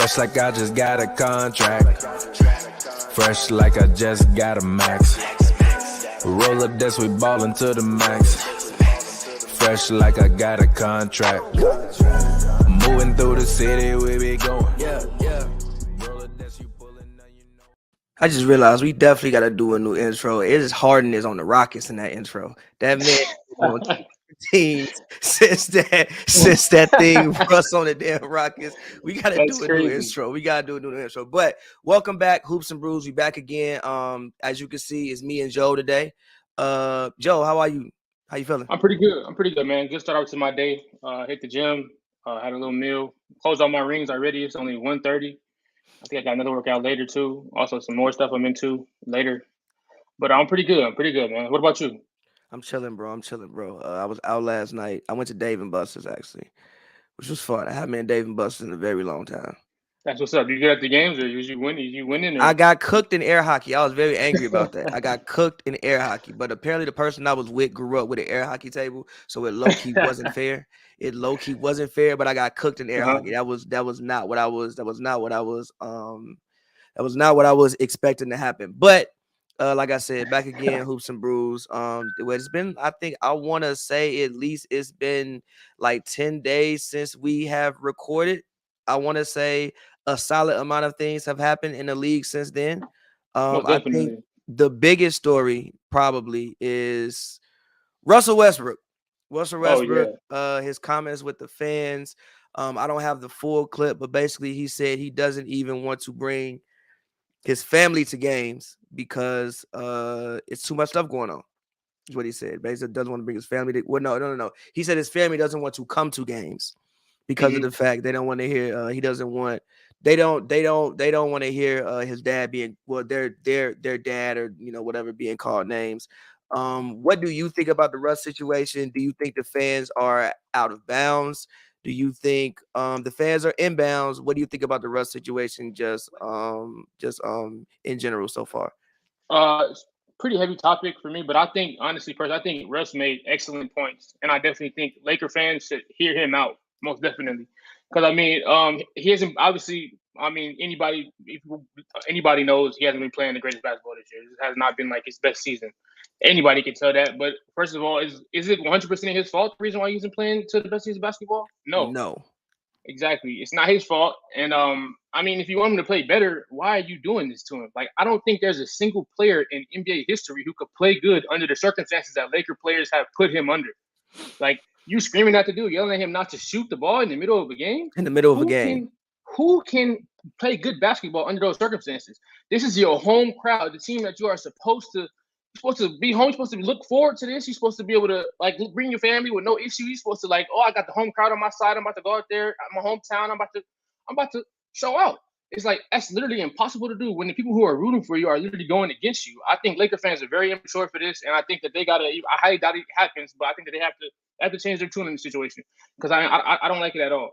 Fresh like I just got a contract. Fresh like I just got a max. Roll up this, we ballin' to the max. Fresh like I got a contract. Moving through the city, we be going. I just realized we definitely got to do a new intro. It is Harden is on the Rockets in that intro. That man is on teams since that thing Russ on the damn Rockets. We got to do a new intro. We got to do a new intro. But welcome back, Hoops and Brews. We back again. As you can see, it's me and Joe today. Joe, how are you? How you feeling? I'm pretty good, man. Good start out to my day. Hit the gym. Had a little meal. Closed all my rings already. It's only 1:30. I think I got another workout later too. Also, some more stuff I'm into later. But I'm pretty good. Man. What about you? I'm chilling, bro. I was out last night. I went to Dave & Buster's actually, which was fun. I haven't been Dave & Buster's in a very long time. That's what's up. You good at the games, or you winning? Or? I got cooked in air hockey. I was very angry about that. I got cooked in air hockey, but apparently the person I was with grew up with an air hockey table, so it low key wasn't fair. But I got cooked in air hockey. That was not what I was expecting to happen. But like I said, back again, Hoops and Brews. It's been, I want to say at least it's been like 10 days since we have recorded. I want to say a solid amount of things have happened in the league since then. I think the biggest story probably is Russell Westbrook. His comments with the fans. I don't have the full clip, but basically he said he doesn't even want to bring his family to games because it's too much stuff going on. Is what he said. Basically, doesn't want to bring his family to. Well, no. He said his family doesn't want to come to games because of the fact they don't want to hear. He doesn't want. They don't want to hear his dad being their dad or whatever being called names. What do you think about the Russ situation? Do you think the fans are out of bounds? Do you think the fans are inbounds? What do you think about the Russ situation just in general so far? It's pretty heavy topic for me, but I think honestly, first, I think Russ made excellent points, and I definitely think Laker fans should hear him out most definitely. Because he hasn't obviously. Anybody knows he hasn't been playing the greatest basketball this year. It has not been like his best season. Anybody can tell that. But first of all, is it 100% his fault? The reason why he isn't playing to the best season of basketball? No. Exactly. It's not his fault. And if you want him to play better, why are you doing this to him? Like, I don't think there's a single player in NBA history who could play good under the circumstances that Laker players have put him under. Like, you screaming at the dude, yelling at him not to shoot the ball in the middle of a game? Who can play good basketball under those circumstances? This is your home crowd, the team that you are supposed to be home. You're supposed to look forward to this. You're supposed to be able to bring your family with no issue. You're supposed to I got the home crowd on my side. I'm about to go out there at my hometown. I'm about to show out. It's like that's literally impossible to do when the people who are rooting for you are literally going against you. I think Laker fans are very immature for this, and I think that they gotta. I highly doubt it happens, but I think that they have to change their tune in the situation because I don't like it at all.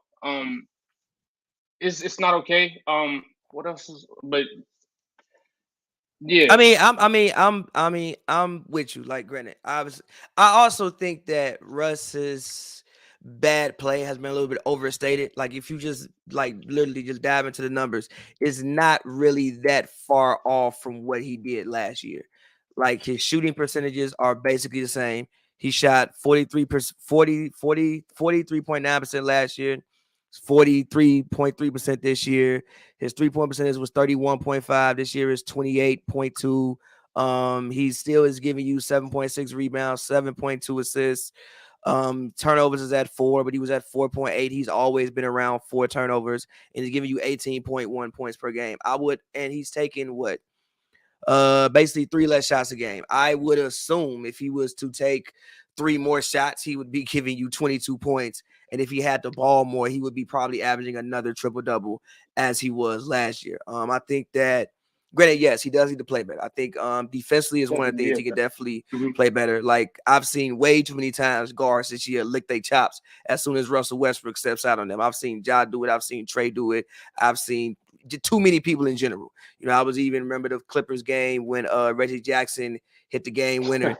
It's not okay. What else is? But yeah, I'm with you. Like, granted, I also think that Russ's bad play has been a little bit overstated. Like, if you just literally just dive into the numbers, it's not really that far off from what he did last year. Like, his shooting percentages are basically the same. He shot 43.9% last year. 43.3% this year. His 3-point percentage was 31.5. This year is 28.2. He still is giving you 7.6 rebounds, 7.2 assists. Turnovers is at 4, but he was at 4.8. He's always been around 4 turnovers, and he's giving you 18.1 points per game. And he's taking basically 3 less shots a game. I would assume if he was to take 3 more shots, he would be giving you 22 points. And if he had the ball more, he would be probably averaging another triple-double as he was last year. I think that, granted, yes, he does need to play better. I think defensively is one of the things he could definitely play better. Like, I've seen way too many times guards this year lick their chops as soon as Russell Westbrook steps out on them. I've seen Ja do it. I've seen Trey do it. I've seen too many people in general. I was even remember the Clippers game when Reggie Jackson hit the game winner.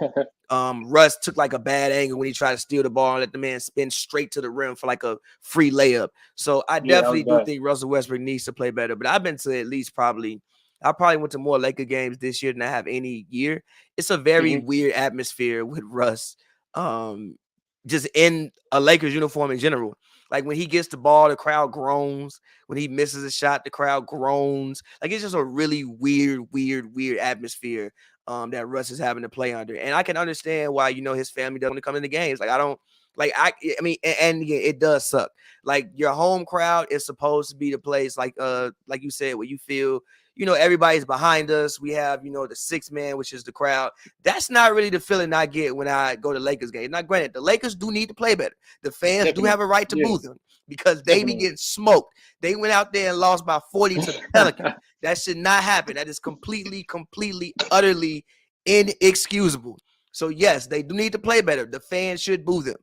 Russ took like a bad angle when he tried to steal the ball and let the man spin straight to the rim for like a free layup. So I definitely do think Russell Westbrook needs to play better. But I've been to at least I probably went to more Laker games this year than I have any year. It's a very weird atmosphere with Russ. Just in a Lakers uniform in general. Like when he gets the ball, the crowd groans. When he misses a shot, the crowd groans. Like it's just a really weird atmosphere that Russ is having to play under. And I can understand why, his family doesn't want to come into games. Like I mean, and again, it does suck. Like your home crowd is supposed to be the place, like you said, where you feel, everybody's behind us. We have, the sixth man, which is the crowd. That's not really the feeling I get when I go to Lakers games. Now, granted, the Lakers do need to play better. The fans do have a right to boo them because they be getting smoked. They went out there and lost by 40 to the Pelicans. That should not happen. That is completely, utterly inexcusable. So, yes, they do need to play better. The fans should boo them.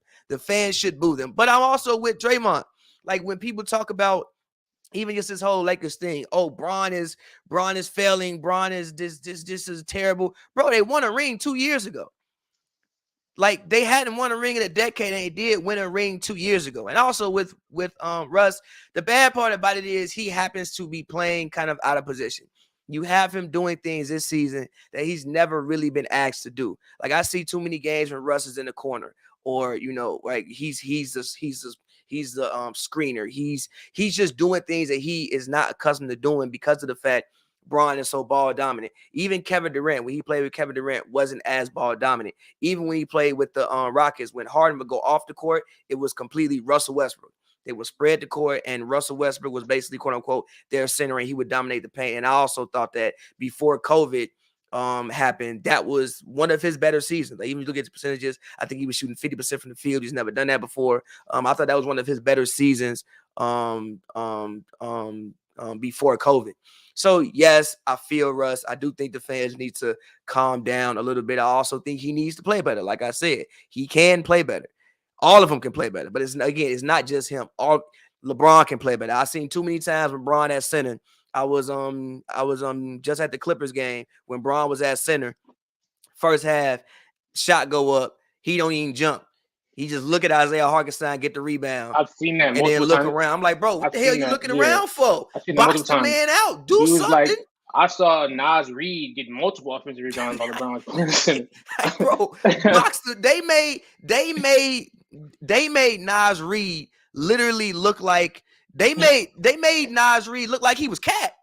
But I'm also with Draymond. Like when people talk about even just this whole Lakers thing, oh, Bron is failing. Bron is this is terrible. Bro, they won a ring 2 years ago. Like they hadn't won a ring in a decade, and they did win a ring 2 years ago. And also with Russ, the bad part about it is he happens to be playing kind of out of position. You have him doing things this season that he's never really been asked to do. Like I see too many games when Russ is in the corner, or like he's the screener. He's just doing things that he is not accustomed to doing because of the fact Bron is so ball dominant. Even Kevin Durant, when he played with Kevin Durant, wasn't as ball dominant. Even when he played with the Rockets, when Harden would go off the court, it was completely Russell Westbrook. They would spread the court, and Russell Westbrook was basically, quote unquote, their center, and he would dominate the paint. And I also thought that before COVID happened, that was one of his better seasons. Like, even if you look at the percentages, I think he was shooting 50% from the field. He's never done that before. I thought that was one of his better seasons before COVID. So yes, I feel Russ. I do think the fans need to calm down a little bit. I also think he needs to play better. Like I said, he can play better. All of them can play better, but it's not just him. LeBron can play better. I've seen too many times when Bron at center. I was just at the Clippers game when Bron was at center. First half, shot go up. He don't even jump. He just look at Isaiah Hartenstein, get the rebound. I've seen that, and then look around. I'm like, bro, what the hell you looking around for? Box the man out. Do something. Like, I saw Nas Reed get multiple offensive rebounds on LeBron. Bro, they made Nas Reed literally look like they made Nas Reed look like he was Cat.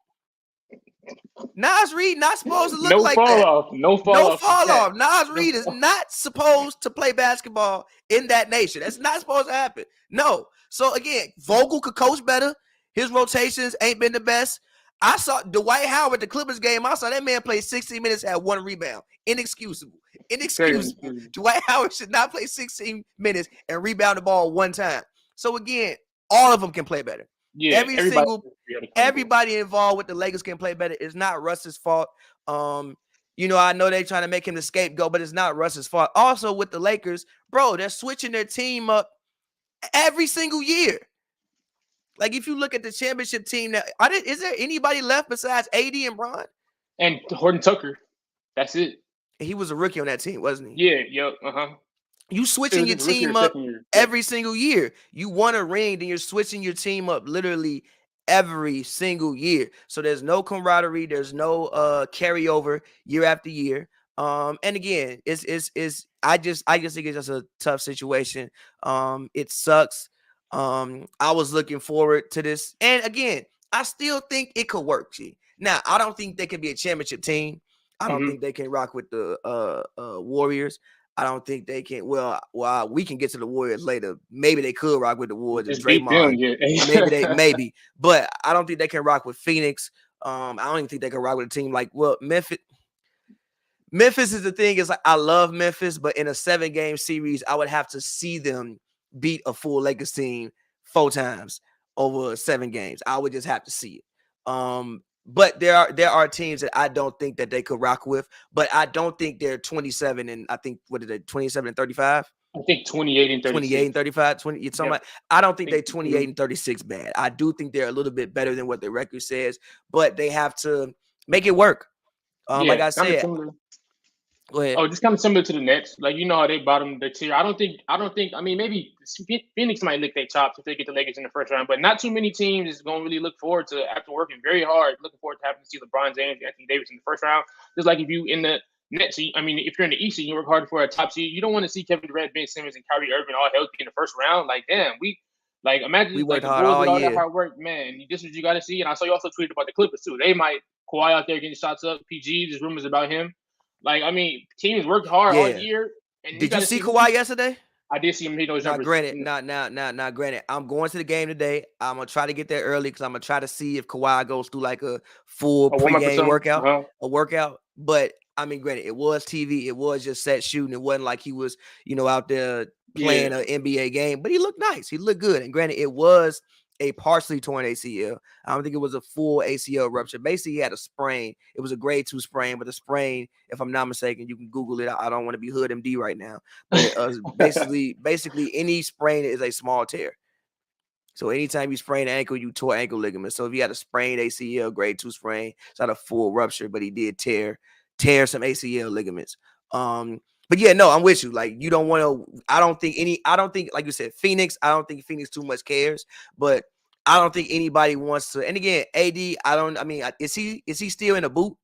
Nas Reed not supposed to look like that. No fall off. Nas Reed is not supposed to play basketball in that nation. That's not supposed to happen. No. So again, Vogel could coach better. His rotations ain't been the best. I saw Dwight Howard, the Clippers game. I saw that man play 16 minutes, had one rebound. Inexcusable. Dwight Howard should not play 16 minutes and rebound the ball one time. So again, all of them can play better. Yeah, everybody involved with the Lakers can play better. It's not Russ's fault. I know they're trying to make him the scapegoat, but it's not Russ's fault. Also with the Lakers, bro, they're switching their team up every single year. Like if you look at the championship team now, is there anybody left besides AD and Bron? And Horton Tucker. That's it. He was a rookie on that team, wasn't he? Yeah, yep, You switching your team up every single year. You won a ring, then you're switching your team up literally every single year. So there's no camaraderie, there's no carryover year after year. And again, I just think it's just a tough situation. It sucks. I was looking forward to this, and again, I still think it could work. G. Now, I don't think they can be a championship team. I don't think they can rock with the Warriors. I don't think they can. Well, we can get to the Warriors later. Maybe they could rock with the Warriors. Draymond. Maybe. But I don't think they can rock with Phoenix. I don't even think they can rock with a team like Memphis. Memphis is the thing. Is like I love Memphis, but in a 7-game series, I would have to see them beat a full Lakers team 4 times over 7 games. I would just have to see it. But there are teams that I don't think that they could rock with, but I don't think they're 27 and I think 27 and 35? I think 28 and 36. 28 and 35, 20. It's something like, I don't think they're 28 and 36 bad. I do think they're a little bit better than what their record says, but they have to make it work. Like I said, Go ahead. Oh, just kind of similar to the Nets. Like, you know how they bottom the tier. I don't think. I mean, maybe Phoenix might lick their chops if they get the Lakers in the first round, but not too many teams is going to really look forward to, after working very hard, looking forward to having to see LeBron James, Anthony Davis in the first round. Just like if you in the Nets, I mean, if you're in the East and you work hard for a top seed, you don't want to see Kevin Durant, Ben Simmons, and Kyrie Irving all healthy in the first round. Like, damn, imagine We like worked the hard Bulls all with all year. that hard work, man. This is what you got to see. And I saw you also tweeted about the Clippers too. They might Kawhi out there getting shots up. PG, there's rumors about him. Like, I mean, teams worked hard all year. And did you see Kawhi yesterday? I did see him hit those numbers. Granted, I'm going to the game today. I'm gonna try to get there early because I'm gonna try to see if Kawhi goes through like a full pregame workout, a workout. But I mean, granted, it was TV. It was just set shooting. It wasn't like he was, out there playing an NBA game. But he looked nice. He looked good. And granted, it was a partially torn ACL. I don't think it was a full ACL rupture. Basically, he had a sprain. It was a grade 2 sprain, but the sprain, if I'm not mistaken, you can Google it. I don't want to be hood MD right now. But basically, any sprain is a small tear. So anytime you sprain an ankle, you tore ankle ligament. So if you had a sprained ACL, grade 2 sprain, it's not a full rupture, but he did tear some ACL ligaments. But yeah, no, I'm with you. Like, you don't want to. I don't think, like you said, Phoenix. I don't think Phoenix too much cares, but I don't think anybody wants to. And again, AD, is he still in a boot?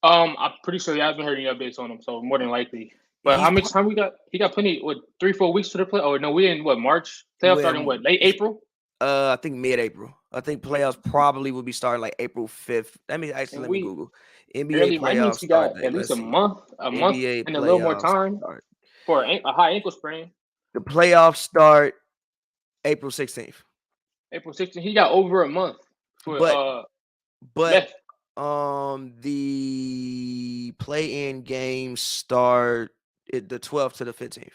I'm pretty sure he hasn't heard any updates on him, so more than likely. But how much time we got? He got plenty. 3-4 weeks to the play? Oh no, we in March? Playoffs starting late April? I think mid-April. I think playoffs probably will be starting like April 5th. Let me Google. NBA playoffs we got at least a month, and a little more time for a high ankle sprain. The playoffs start April 16th. April 16th. He got over a month for but the play-in games start the 12th to the 15th.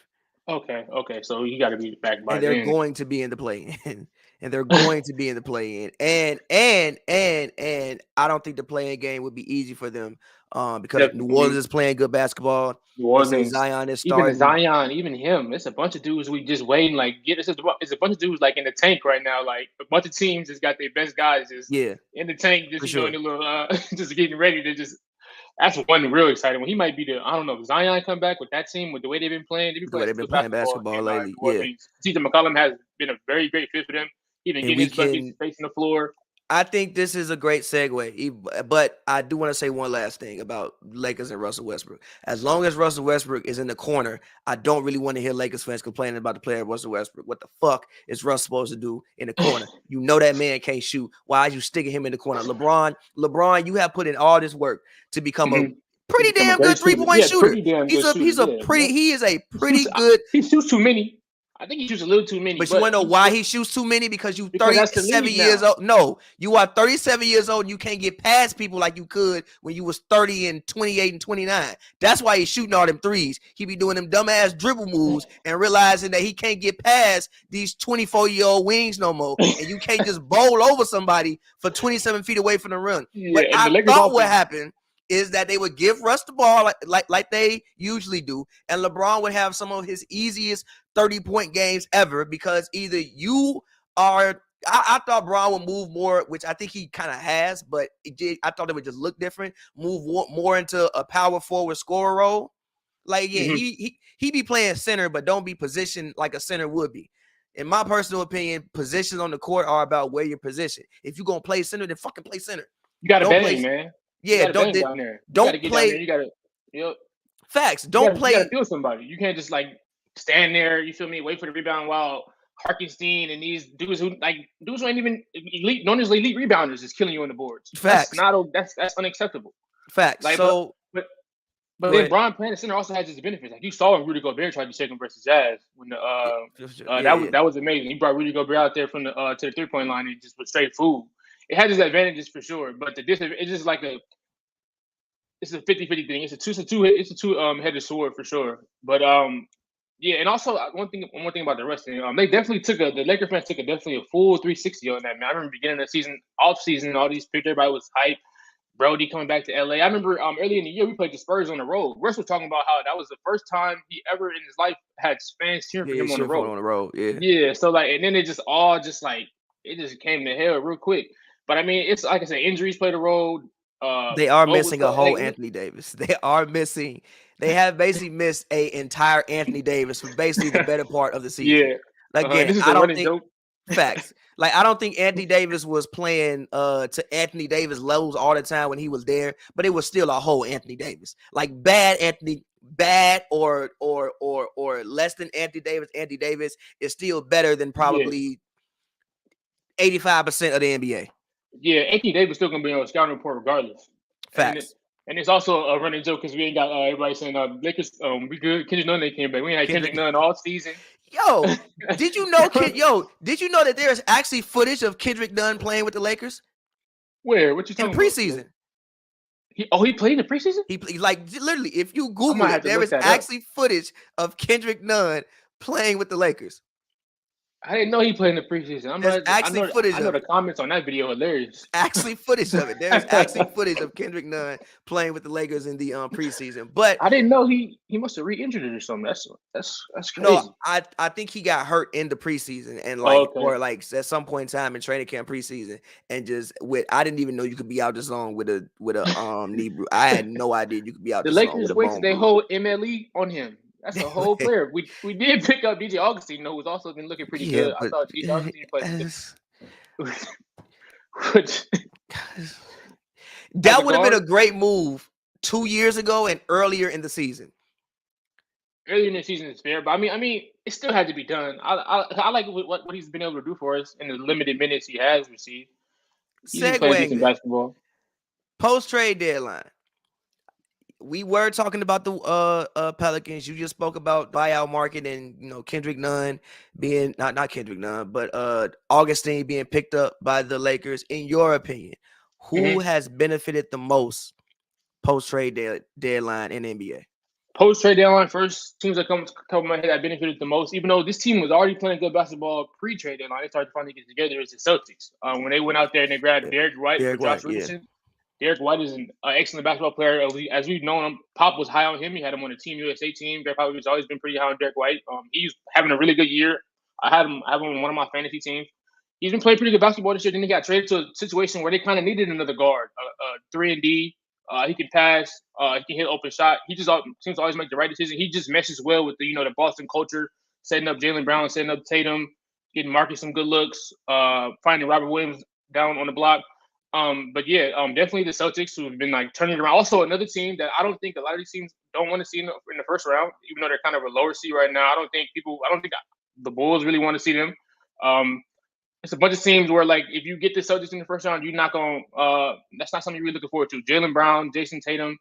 Okay. So you got to be back by then. And they're going to be in the play-in. And they're going to be in the play-in. And I don't think the play-in game would be easy for them because New Orleans is playing good basketball. New Orleans, Zion is starting. Even Zion, even him. It's a bunch of dudes we just waiting. Like, it's a bunch of dudes like in the tank right now. Like, a bunch of teams just got their best guys just in the tank, just in a little, just getting ready to just. That's one real exciting one. He might be I don't know, if Zion come back with that team, with the way they've been playing. They've been playing basketball lately. CJ McCullum has been a very great fit for them. Even getting his buckets facing the floor. I think this is a great segue, but I do want to say one last thing about Lakers and Russell Westbrook. As long as Russell Westbrook is in the corner, I don't really want to hear Lakers fans complaining about the player Russell Westbrook. What the fuck is Russ supposed to do in the corner? You know that man can't shoot. Why are you sticking him in the corner? LeBron, you have put in all this work to become a pretty damn good 3-point shooter. He is a pretty good. He shoots too many. I think he shoots a little too many. But you want to know why he shoots too many? Because you 37 years old. No, you are 37 years old and you can't get past people like you could when you was 30 and 28 and 29. That's why he's shooting all them threes. He be doing them dumbass dribble moves and realizing that he can't get past these 24-year-old wings no more. And you can't just bowl over somebody for 27 feet away from the rim. But I thought what happened is that they would give Russ the ball like they usually do, and LeBron would have some of his easiest 30-point games ever because either you are – I thought Bron would move more, which I think he kind of has, but I thought it would just look different, move more into a power forward scorer role. Like, he be playing center, but don't be positioned like a center would be. In my personal opinion, positions on the court are about where you're positioned. If you're going to play center, then fucking play center. You got to bang, man. Yeah, don't play. You gotta facts. Don't play. You gotta feel somebody. You can't just like stand there. You feel me? Wait for the rebound while Harkenstein and these dudes who ain't even elite, known as elite rebounders, is killing you on the boards. Facts. That's unacceptable. Facts. Like, but then Bron playing the center also has its benefits. Like, you saw when Rudy Gobert tried to check him versus Jazz when that was amazing. He brought Rudy Gobert out there from the to the 3-point line and just was straight food. It has its advantages for sure, but it's just like it's a 50-50 thing. It's a two-headed sword for sure. But yeah, and also one more thing about the rest of them, they definitely the Lakers fans took definitely a full 360 on that, man. I remember beginning of the season, off season, all these pictures, everybody was hyped. Brody coming back to LA. I remember early in the year we played the Spurs on the road. Russ was talking about how that was the first time he ever in his life had fans cheering for him on the road. Yeah. So like, and then it just all just like it just came to hell real quick. But I mean, it's like I said, injuries played a role. They are Bo was missing a whole like, Anthony Davis. They are missing. They have basically missed a entire Anthony Davis for basically the better part of the season. yeah. Again, This is I the don't running think joke. facts. Like I don't think Anthony Davis was playing to Anthony Davis levels all the time when he was there, but it was still a whole Anthony Davis. Like bad or less than Anthony Davis. Anthony Davis is still better than probably 85% of the NBA. Yeah, Anthony Davis still gonna be on a scouting report regardless. Facts. And it's also a running joke because we ain't got everybody saying Lakers we good. Kendrick Nunn they came back. We ain't had Kendrick Nunn all season. Yo, did you know that there's actually footage of Kendrick Nunn playing with the Lakers? Where? What you talking in preseason? About? He played in the preseason? He like literally, if you Google it, there is actually footage of Kendrick Nunn playing with the Lakers. I didn't know he played in the preseason. I know the comments on that video hilarious. Actually footage of it. There's actually footage of Kendrick Nunn playing with the Lakers in the preseason. But I didn't know he must have re-injured it or something. That's crazy. No, I think he got hurt in the preseason and or like at some point in time in training camp preseason and just I didn't even know you could be out this long with a knee bruise. I had no idea you could be out this long with a bone bruise. The Lakers wasted their whole MLE on him. That's a whole player. We did pick up DJ Augustine, who's also been looking pretty good. I thought DJ Augustine played that would have been a great move 2 years ago and earlier in the season. Earlier in the season is fair, but I mean, it still had to be done. I like what he's been able to do for us in the limited minutes he has received. He's been playing decent basketball. Post-trade deadline. We were talking about the Pelicans. You just spoke about buyout market and Kendrick Nunn being not Kendrick Nunn, but Augustine being picked up by the Lakers. In your opinion, who has benefited the most post-trade deadline in NBA? Post-trade deadline, first teams that come to the top of my head that benefited the most, even though this team was already playing good basketball pre-trade deadline, they started to finally get together, is the Celtics. When they went out there and they grabbed Derek White for Josh Richardson. Yeah. Derek White is an excellent basketball player. As we've known him, Pop was high on him. He had him on the Team USA team. Greg Popovich has always been pretty high on Derek White. He's having a really good year. I have him on one of my fantasy teams. He's been playing pretty good basketball this year. Then he got traded to a situation where they kind of needed another guard, 3-and-D. He can pass. He can hit open shot. He just seems to always make the right decision. He just meshes well with the Boston culture, setting up Jaylen Brown, setting up Tatum, getting Marcus some good looks, finding Robert Williams down on the block. But yeah, definitely the Celtics who have been like turning it around. Also, another team that I don't think a lot of these teams don't want to see in the first round, even though they're kind of a lower seed right now. I don't think the Bulls really want to see them. It's a bunch of teams where like if you get the Celtics in the first round, you're not going. That's not something you're really looking forward to. Jaylen Brown, Jason Tatum,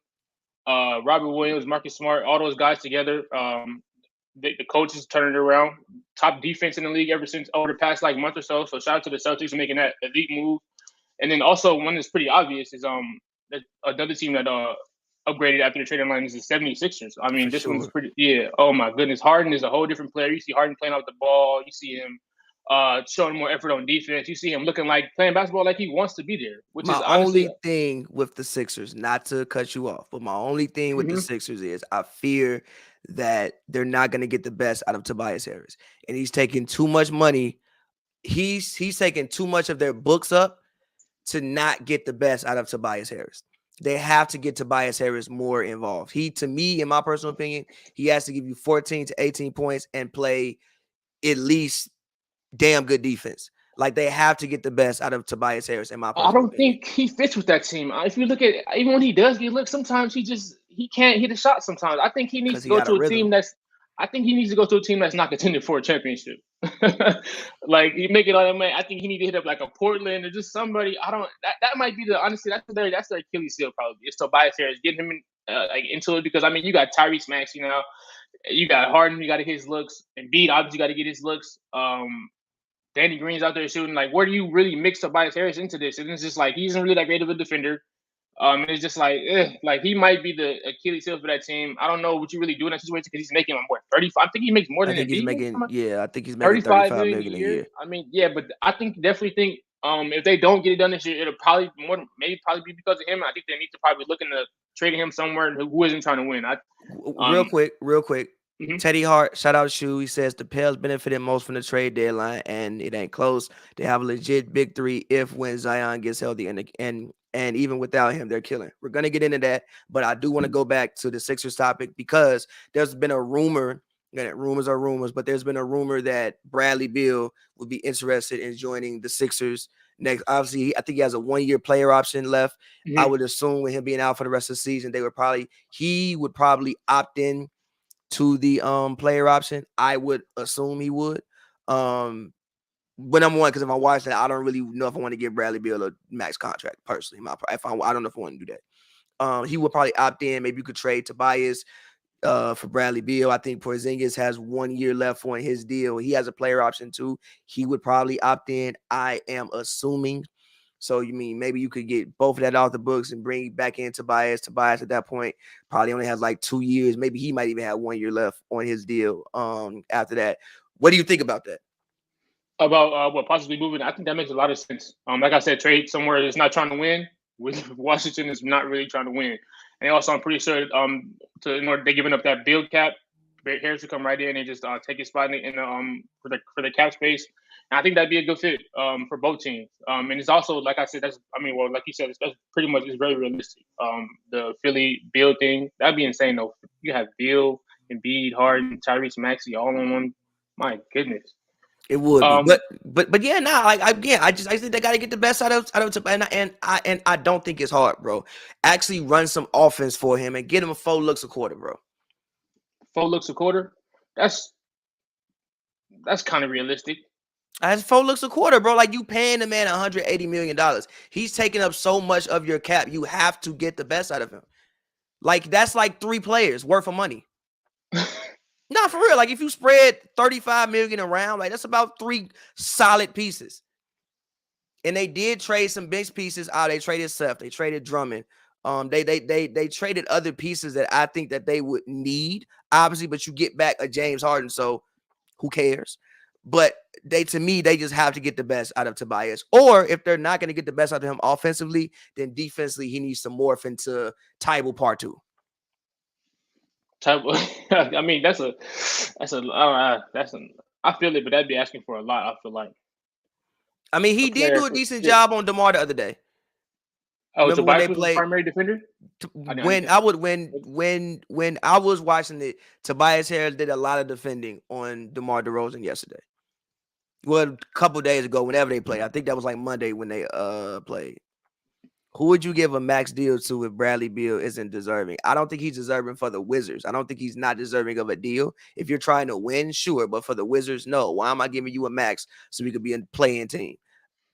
Robert Williams, Marcus Smart, all those guys together. The coach is turning it around. Top defense in the league over the past like month or so. So shout out to the Celtics for making that elite move. And then also one that's pretty obvious is another team that upgraded after the trade deadline is the 76ers. I mean, one's pretty oh my goodness. Harden is a whole different player. You see Harden playing out the ball. You see him showing more effort on defense. You see him looking like playing basketball like he wants to be there. Which my is honestly, only thing with the Sixers, not to cut you off, but my only thing with the Sixers is I fear that they're not going to get the best out of Tobias Harris. And he's taking too much money. He's taking too much of their books up to not get the best out of Tobias Harris. They have to get Tobias Harris more involved. To me, in my personal opinion, he has to give you 14 to 18 points and play at least damn good defense. Like they have to get the best out of Tobias Harris, in my personal opinion. Think he fits with that team. If you look at even when he does get looks, sometimes he can't hit a shot sometimes. I think he needs to go to a team that's not contending for a championship. Like you make it on man. I think he need to hit up like a Portland or just somebody. That might be that's their Achilles heel probably. It's Tobias Harris, getting him into it because you got Tyrese Maxey now, you got Harden, you got to get his looks, and Embiid obviously got to get his looks. Danny Green's out there shooting. Like, where do you really mix Tobias Harris into this? And it's just like he isn't really that great of a defender. It's just like he might be the Achilles heel for that team. I don't know what you really do in that situation because he's making like what 35. I think he makes more than I think he's making 35 million a year. But I definitely think if they don't get it done this year, it'll probably be because of him. I think they need to probably look into trading him somewhere who isn't trying to win. Real quick. Teddy Hart, shout out Shu. He says the Pels benefited most from the trade deadline, and it ain't close. They have a legit big three if when Zion gets healthy, and even without him, they're killing. We're gonna get into that, but I do want to go back to the Sixers topic because there's been a rumor. Rumors are rumors, but there's been a rumor that Bradley Beal would be interested in joining the Sixers next. Obviously, I think he has a 1-year player option left. I would assume with him being out for the rest of the season, he would probably opt in to the player option. I would assume he would. But number one, because if I watch that, I don't really know if I want to give Bradley Beal a max contract personally. I don't know if I want to do that. He would probably opt in. Maybe you could trade Tobias for Bradley Beal. I think Porzingis has 1 year left on his deal. He has a player option too. He would probably opt in. I am assuming. So you mean maybe you could get both of that off the books and bring back in Tobias. Tobias at that point probably only has like 2 years. Maybe he might even have 1 year left on his deal. After that, what do you think about that? About what possibly moving? I think that makes a lot of sense. Like I said, trade somewhere that's not trying to win. With Washington is not really trying to win, and also I'm pretty sure in order they're giving up that build cap, Harris should come right in and just take his spot in the for the cap space. And I think that'd be a good fit for both teams. And it's also like I said, like you said, that's pretty much is very realistic. The Philly Beal thing, that'd be insane though. You have Beal, Embiid, Harden, Tyrese Maxey all in one. My goodness. It would be, but yeah, I think they got to get the best out of and I don't think it's hard, bro. Actually, run some offense for him and get him 4 looks a quarter, bro. 4 looks a quarter. That's kind of realistic. That's 4 looks a quarter, bro. Like you paying the man $180 million. He's taking up so much of your cap. You have to get the best out of him. Like that's like 3 players worth of money. No, for real. Like if you spread $35 million around, like that's about 3 solid pieces. And they did trade some bench pieces out. They traded Seth. They traded Drummond. They traded other pieces that I think that they would need, obviously. But you get back a James Harden, so who cares? But to me, they just have to get the best out of Tobias. Or if they're not going to get the best out of him offensively, then defensively he needs to morph into Tybal Part 2. I mean, I feel it, but that'd be asking for a lot. I feel like. I mean, he did do a decent job on DeMar the other day. Oh, Tobias was the primary defender. When I was watching it, Tobias Harris did a lot of defending on DeMar DeRozan yesterday. Well, a couple days ago, whenever they played, I think that was like Monday when they played. Who would you give a max deal to if Bradley Beal isn't deserving? I don't think he's deserving for the Wizards. I don't think he's not deserving of a deal. If you're trying to win, sure. But for the Wizards, no. Why am I giving you a max so we could be a playing team?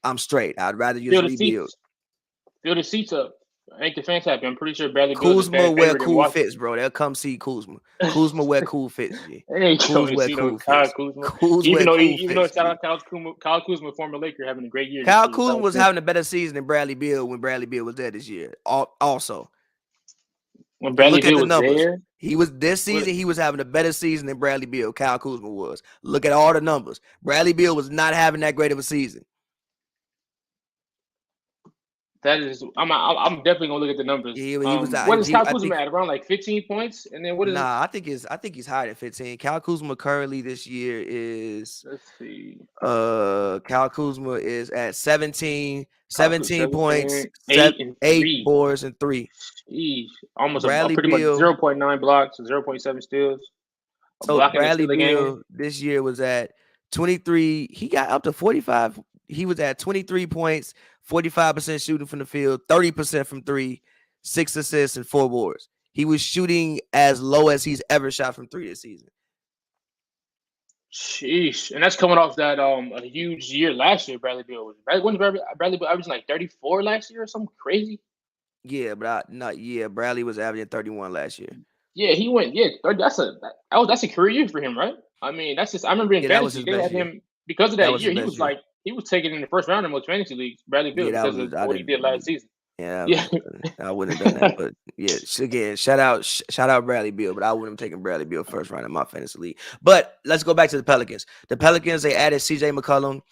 I'm straight. I'd rather you rebuild. Fill the seats up. Ain't the fans happy? I'm pretty sure Bradley Beal Kuzma wear cool fits, bro. They'll come see Kuzma. Kuzma wear cool fits. Kuzma wear cool fits. Even though shout out Kyle Kuzma, former Laker, having a great year. Kyle Kuzma was having a better season than Bradley Beal when Bradley Beal was there this year. Also, when Bradley Beal was there, he was this season. He was having a better season than Bradley Beal. Kyle Kuzma was. Look at all the numbers. Bradley Beal was not having that great of a season. That is, I'm definitely gonna look at the numbers. Yeah, he was what is Kyle Kuzma at? Around like 15 points, and then what is? Nah, I think he's higher than 15. Kyle Kuzma currently this year is. Let's see. Kyle Kuzma is at 17 points, 8 boards, and 3. Jeez, almost pretty much 0.9 blocks, 0.7 steals. So Bradley Beal this year was at 23. He got up to 45. He was at 23 points, 45% shooting from the field, 30% from 3, 6 assists, and 4 boards. He was shooting as low as he's ever shot from 3 this season. Sheesh. And that's coming off that a huge year last year, Bradley Beal was. Bradley Beal averaging like 34 last year or something crazy. Yeah, but Bradley was averaging 31 last year. Yeah, he went. Yeah, that's a career year for him, right? I mean, that's just. I remember in fantasy they had him because of that year. He was like. He was taken in the first round in most fantasy leagues, Bradley Beal, because of what he did last season. Yeah, I wouldn't have done that. But yeah, again, shout out Bradley Beal, but I wouldn't have taken Bradley Beal first round in my fantasy league. But let's go back to the Pelicans. The Pelicans, they added CJ McCullum,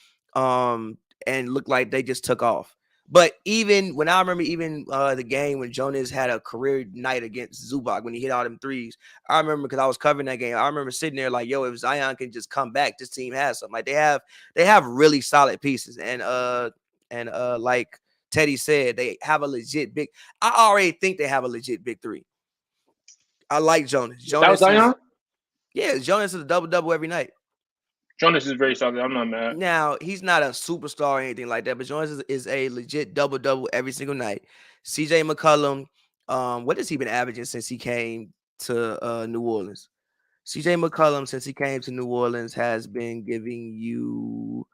and looked like they just took off. But even when I remember the game when Jonas had a career night against Zubac when he hit all them threes, I remember because I was covering that game. I remember sitting there like, yo, if Zion can just come back, this team has something. Like they have really solid pieces. And like Teddy said, they have a legit big. I already think they have a legit big three. I like Jonas. That Zion? Jonas is a double every night. Jonas is very solid. I'm not mad. Now, he's not a superstar or anything like that, but Jonas is a legit double every single night. CJ McCullum, what has he been averaging since he came to New Orleans? CJ McCullum, since he came to New Orleans, has been giving you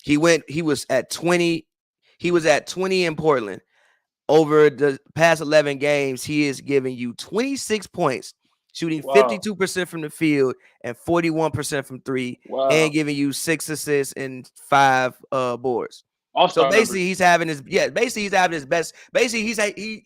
he was at 20 in Portland. Over the past 11 games, he is giving you 26 points, shooting 52% from the field and 41% from three, and giving you 6 assists and 5 boards. So basically, he's having his best. Basically,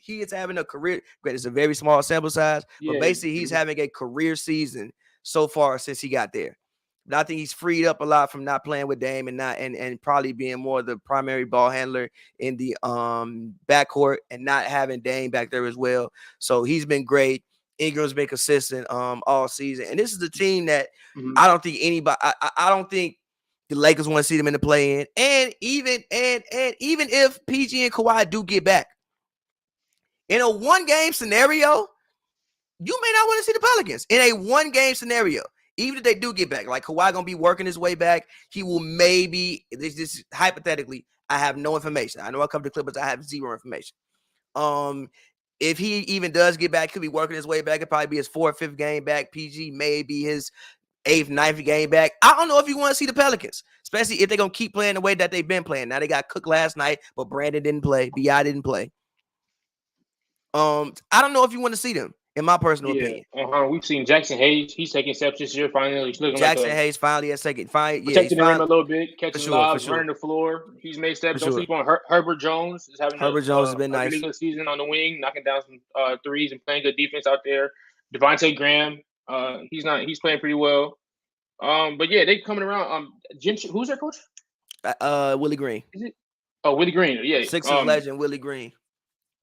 he is having a career. It's a very small sample size, but basically, he's having a career season so far since he got there. But I think he's freed up a lot from not playing with Dame and probably being more the primary ball handler in the backcourt and not having Dame back there as well. So he's been great. Ingram's been consistent all season. And this is the team that I don't think anybody I don't think the Lakers want to see them in the play-in. And even if PG and Kawhi do get back, in a one-game scenario, you may not want to see the Pelicans. In a one-game scenario. Even if they do get back, like Kawhi gonna be working his way back, he will maybe this hypothetically. I have no information. I know I come to Clippers. I have zero information. If he even does get back, could be working his way back. It'd probably be his 4th, 5th game back. PG may be his 8th, 9th game back. I don't know if you want to see the Pelicans, especially if they're gonna keep playing the way that they've been playing. Now they got cooked last night, but Brandon didn't play. Bi didn't play. I don't know if you want to see them. In my personal opinion, we've seen Jackson Hayes. He's taking steps this year. Finally, he's looking Jackson Hayes finally has taken. Protecting the rim a little bit, catching lives, running the floor. He's made steps. Don't sleep on Herbert Jones. Is having Jones has been nice. Really good season on the wing, knocking down some threes and playing good defense out there. Devontae Graham, he's playing pretty well. But yeah, they coming around. Who's their coach? Willie Green. Is it? Oh, Willie Green. Yeah, Sixers legend Willie Green.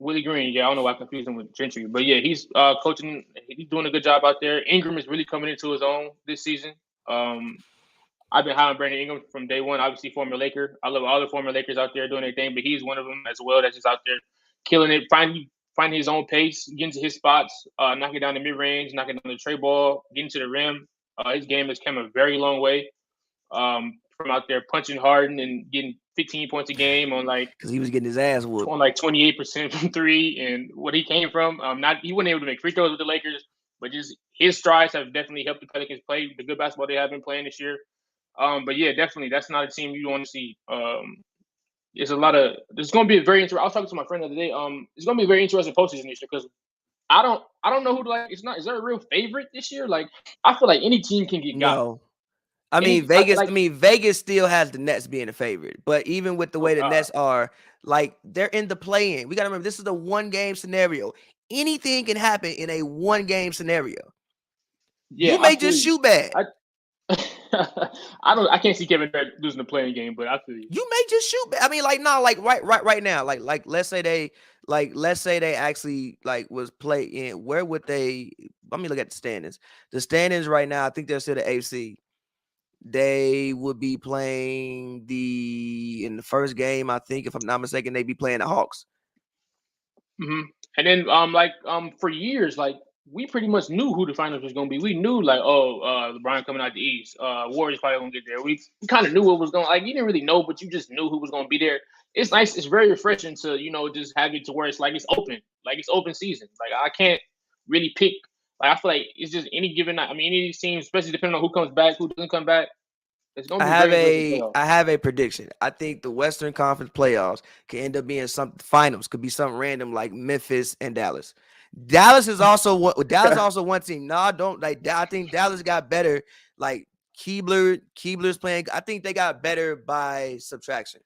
Willie Green, I don't know why I confused him with Gentry, but yeah, he's coaching. He's doing a good job out there. Ingram is really coming into his own this season. I've been high on Brandon Ingram from day one. Obviously, former Laker. I love all the former Lakers out there doing their thing, but he's one of them as well that's just out there killing it, finding his own pace, getting to his spots, knocking down the mid range, knocking down the tray ball, getting to the rim. His game has come a very long way from out there punching hard and getting 15 points a game on because he was getting his ass whooped on 28% from three, and what he came from. He wasn't able to make free throws with the Lakers, but just his strides have definitely helped the Pelicans play the good basketball they have been playing this year. But yeah, definitely that's not a team you want to see. There's going to be a very interesting. I was talking to my friend the other day. It's going to be a very interesting postseason this year because I don't know who to like. Is there a real favorite this year? Like I feel like any team can get got. No. Vegas still has the Nets being a favorite, but even with the way the Nets are, they're in the play-in. We got to remember this is a one-game scenario. Anything can happen in a one-game scenario. Yeah, you may just shoot bad. I can't see Kevin Durant losing the play-in game, but I feel you. You may just shoot bad. I mean, right now, let's say they actually was play-in. Where would they? Let me look at the standings. The standings right now, I think they're still the AFC. They would be playing in the first game, I think, if I'm not mistaken, they'd be playing the Hawks. Mm-hmm. And then, for years, we pretty much knew who the finals was going to be. We knew, LeBron coming out the East, Warriors probably going to get there. We kind of knew what was going. You didn't really know, but you just knew who was going to be there. It's nice. It's very refreshing to just have it to where it's it's open, it's open season. I can't really pick. I feel like it's just any given night. I mean, any of these teams, especially depending on who comes back, who doesn't come back, it's going to be I have a prediction. I think the Western Conference playoffs can end up being finals. Could be something random like Memphis and Dallas. Dallas is also one team. No, I don't I think Dallas got better. Keebler's playing. I think they got better by subtraction.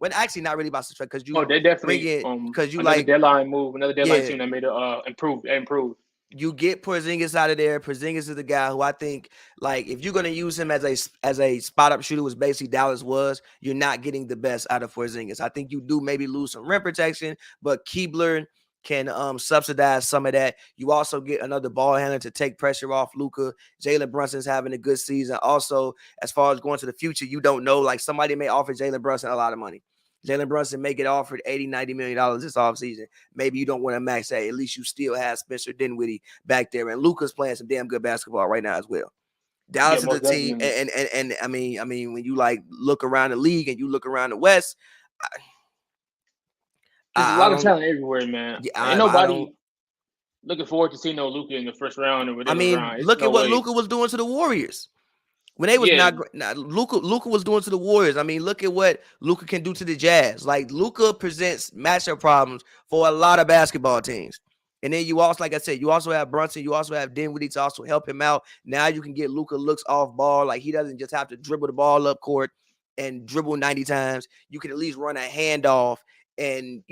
Well, actually, not really by subtraction because they definitely because another deadline move, another deadline team that made it improve. You get Porzingis out of there. Porzingis is the guy who I think, like, if you're going to use him as a spot up shooter, which basically Dallas was, you're not getting the best out of Porzingis. I think you do maybe lose some rim protection, but Keebler can subsidize some of that. You also get another ball handler to take pressure off Luka. Jalen Brunson's having a good season. Also, as far as going to the future, you don't know. Like, somebody may offer Jalen Brunson a lot of money. Jalen Brunson may get offered $80, $90 million this offseason. Maybe you don't want to max that. At least you still have Spencer Dinwiddie back there. And Luka's playing some damn good basketball right now as well. Dallas is the team. And I mean, when you like look around the league and you look around the West, there's a lot of talent everywhere, man. Yeah, ain't nobody looking forward to seeing no Luka in the first round or whatever. I mean, look at what Luka was doing to the Warriors. When they was Luka was doing to the Warriors. I mean, look at what Luka can do to the Jazz. Like, Luka presents matchup problems for a lot of basketball teams. And then you also, like I said, you also have Brunson. You also have Dinwiddie to also help him out. Now you can get Luka looks off ball. Like, he doesn't just have to dribble the ball up court and dribble 90 times. You can at least run a handoff and,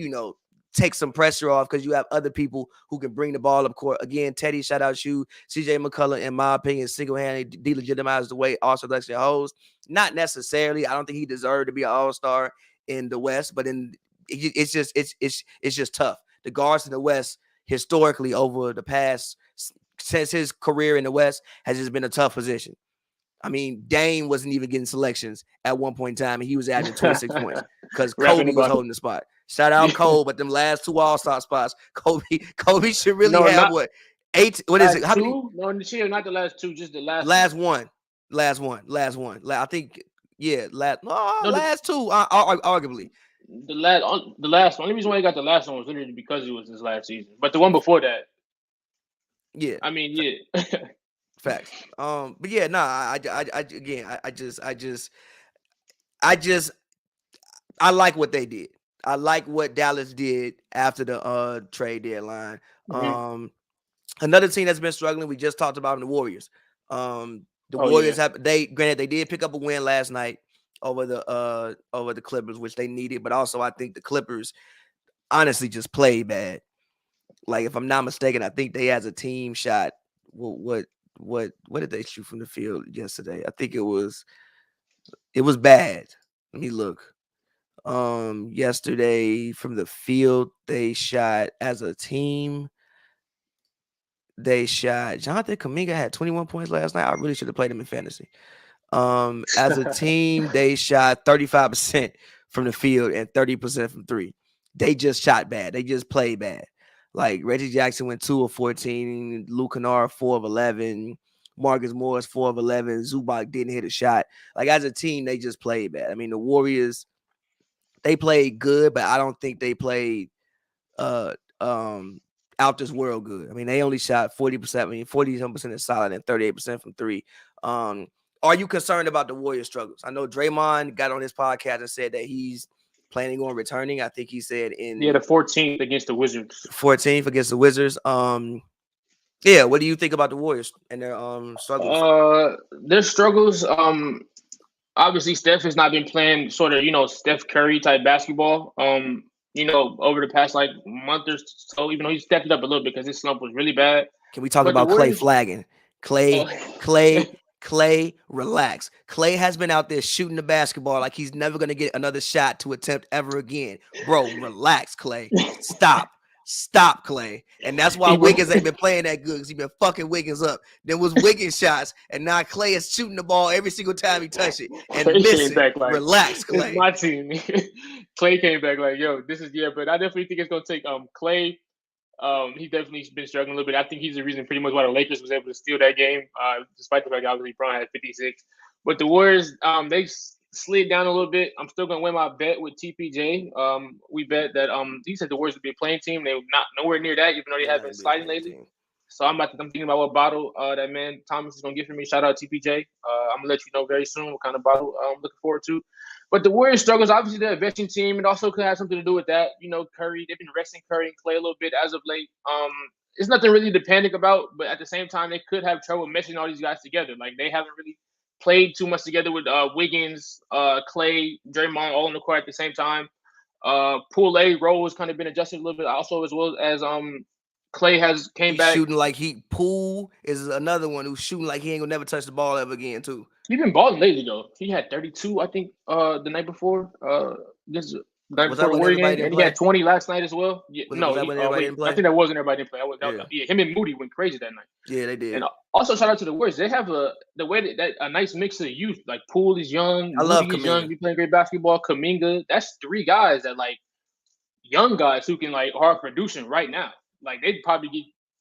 take some pressure off because you have other people who can bring the ball up court. Again, Teddy, shout out you. CJ McCullum, in my opinion, single-handedly delegitimized the way all selection holds. Not necessarily. I don't think he deserved to be an all-star in the West, but it's just tough. The guards in the West historically over the past, since his career in the West, has just been a tough position. I mean, Dame wasn't even getting selections at one point in time, and he was adding 26 points because Kobe was holding the spot. Shout out Kobe, but them last two All-Star spots, Kobe should really have what? 8? What is it? How many? No, not the last two, just the last one. Last one. I think, yeah, last two, arguably. The last one. Only reason why he got the last one was literally because it was his last season. But the one before that, yeah. I mean, yeah. Facts. But yeah, I like what they did. I like what Dallas did after the trade deadline. Mm-hmm. Another team that's been struggling, we just talked about, the Warriors. The Warriors they did pick up a win last night over the Clippers, which they needed, but also I think the Clippers honestly just played bad. Like, if I'm not mistaken, I think they as a team shot what did they shoot from the field yesterday? I think it was bad. Let me look. Yesterday from the field, they shot as a team. Jonathan Kuminga had 21 points last night. I really should have played him in fantasy. As a team, they shot 35% from the field and 30% from three. They just shot bad. They just played bad. Like, Reggie Jackson went 2 of 14, Luke Kennard 4 of 11, Marcus Morris 4 of 11, Zubac didn't hit a shot. Like, as a team, they just played bad. I mean, the Warriors, they played good, but I don't think they played out this world good. I mean, they only shot 40%. I mean, 40% is solid and 38% from three. Are you concerned about the Warriors' struggles? I know Draymond got on his podcast and said that he's planning on returning. I think he said the 14th against the Wizards. 14th against the Wizards. Yeah, what do you think about the Warriors and their struggles? Their struggles. Obviously, Steph has not been playing sort of, Steph Curry type basketball. Over the past month or so, even though he stepped it up a little bit because his slump was really bad. Can we talk about Clay flagging? Clay, relax. Clay has been out there shooting the basketball like he's never going to get another shot to attempt ever again. Bro, relax, Clay. Stop, Clay. And that's why Wiggins ain't been playing that good because he's been fucking Wiggins up. There was Wiggins shots, and now Clay is shooting the ball every single time he touches it and missing. Relax, Clay. It's my team. Clay came back like, yo, this is, but I definitely think it's going to take Clay. He's definitely been struggling a little bit. I think he's the reason pretty much why the Lakers was able to steal that game, despite the fact that obviously Brown had 56. But the Warriors, they slid down a little bit. I'm still gonna win my bet with TPJ. We bet that he said the Warriors would be a playing team. They were not nowhere near that, even though they have been sliding lately. So I'm thinking about what bottle that man Thomas is gonna get for me. Shout out TPJ. I'm gonna let you know very soon what kind of bottle I'm looking forward to. But the Warriors struggles, obviously they're a veteran team. It also could have something to do with that. Curry, they've been resting Curry and Clay a little bit as of late. It's nothing really to panic about, but at the same time, they could have trouble meshing all these guys together. Like, they haven't really played too much together with Wiggins, Clay, Draymond all on the court at the same time. Poole role has kind of been adjusted a little bit also, as well as Clay has came back shooting like Poole is another one who's shooting like he ain't gonna never touch the ball ever again too. He's been balling lately though. He had 32, I think, the night before. The night before the Warrior game, and he had 20 last night as well. Yeah, was that when everybody didn't play? I think that wasn't everybody didn't play. Him and Moody went crazy that night. Yeah, they did. And also shout out to the Warriors. They have the way that a nice mix of youth. Like Poole is young, I love Moody is Kuminga. young. He playing great basketball. Kuminga, that's 3 guys that like young guys who can like are producing right now. Like they'd probably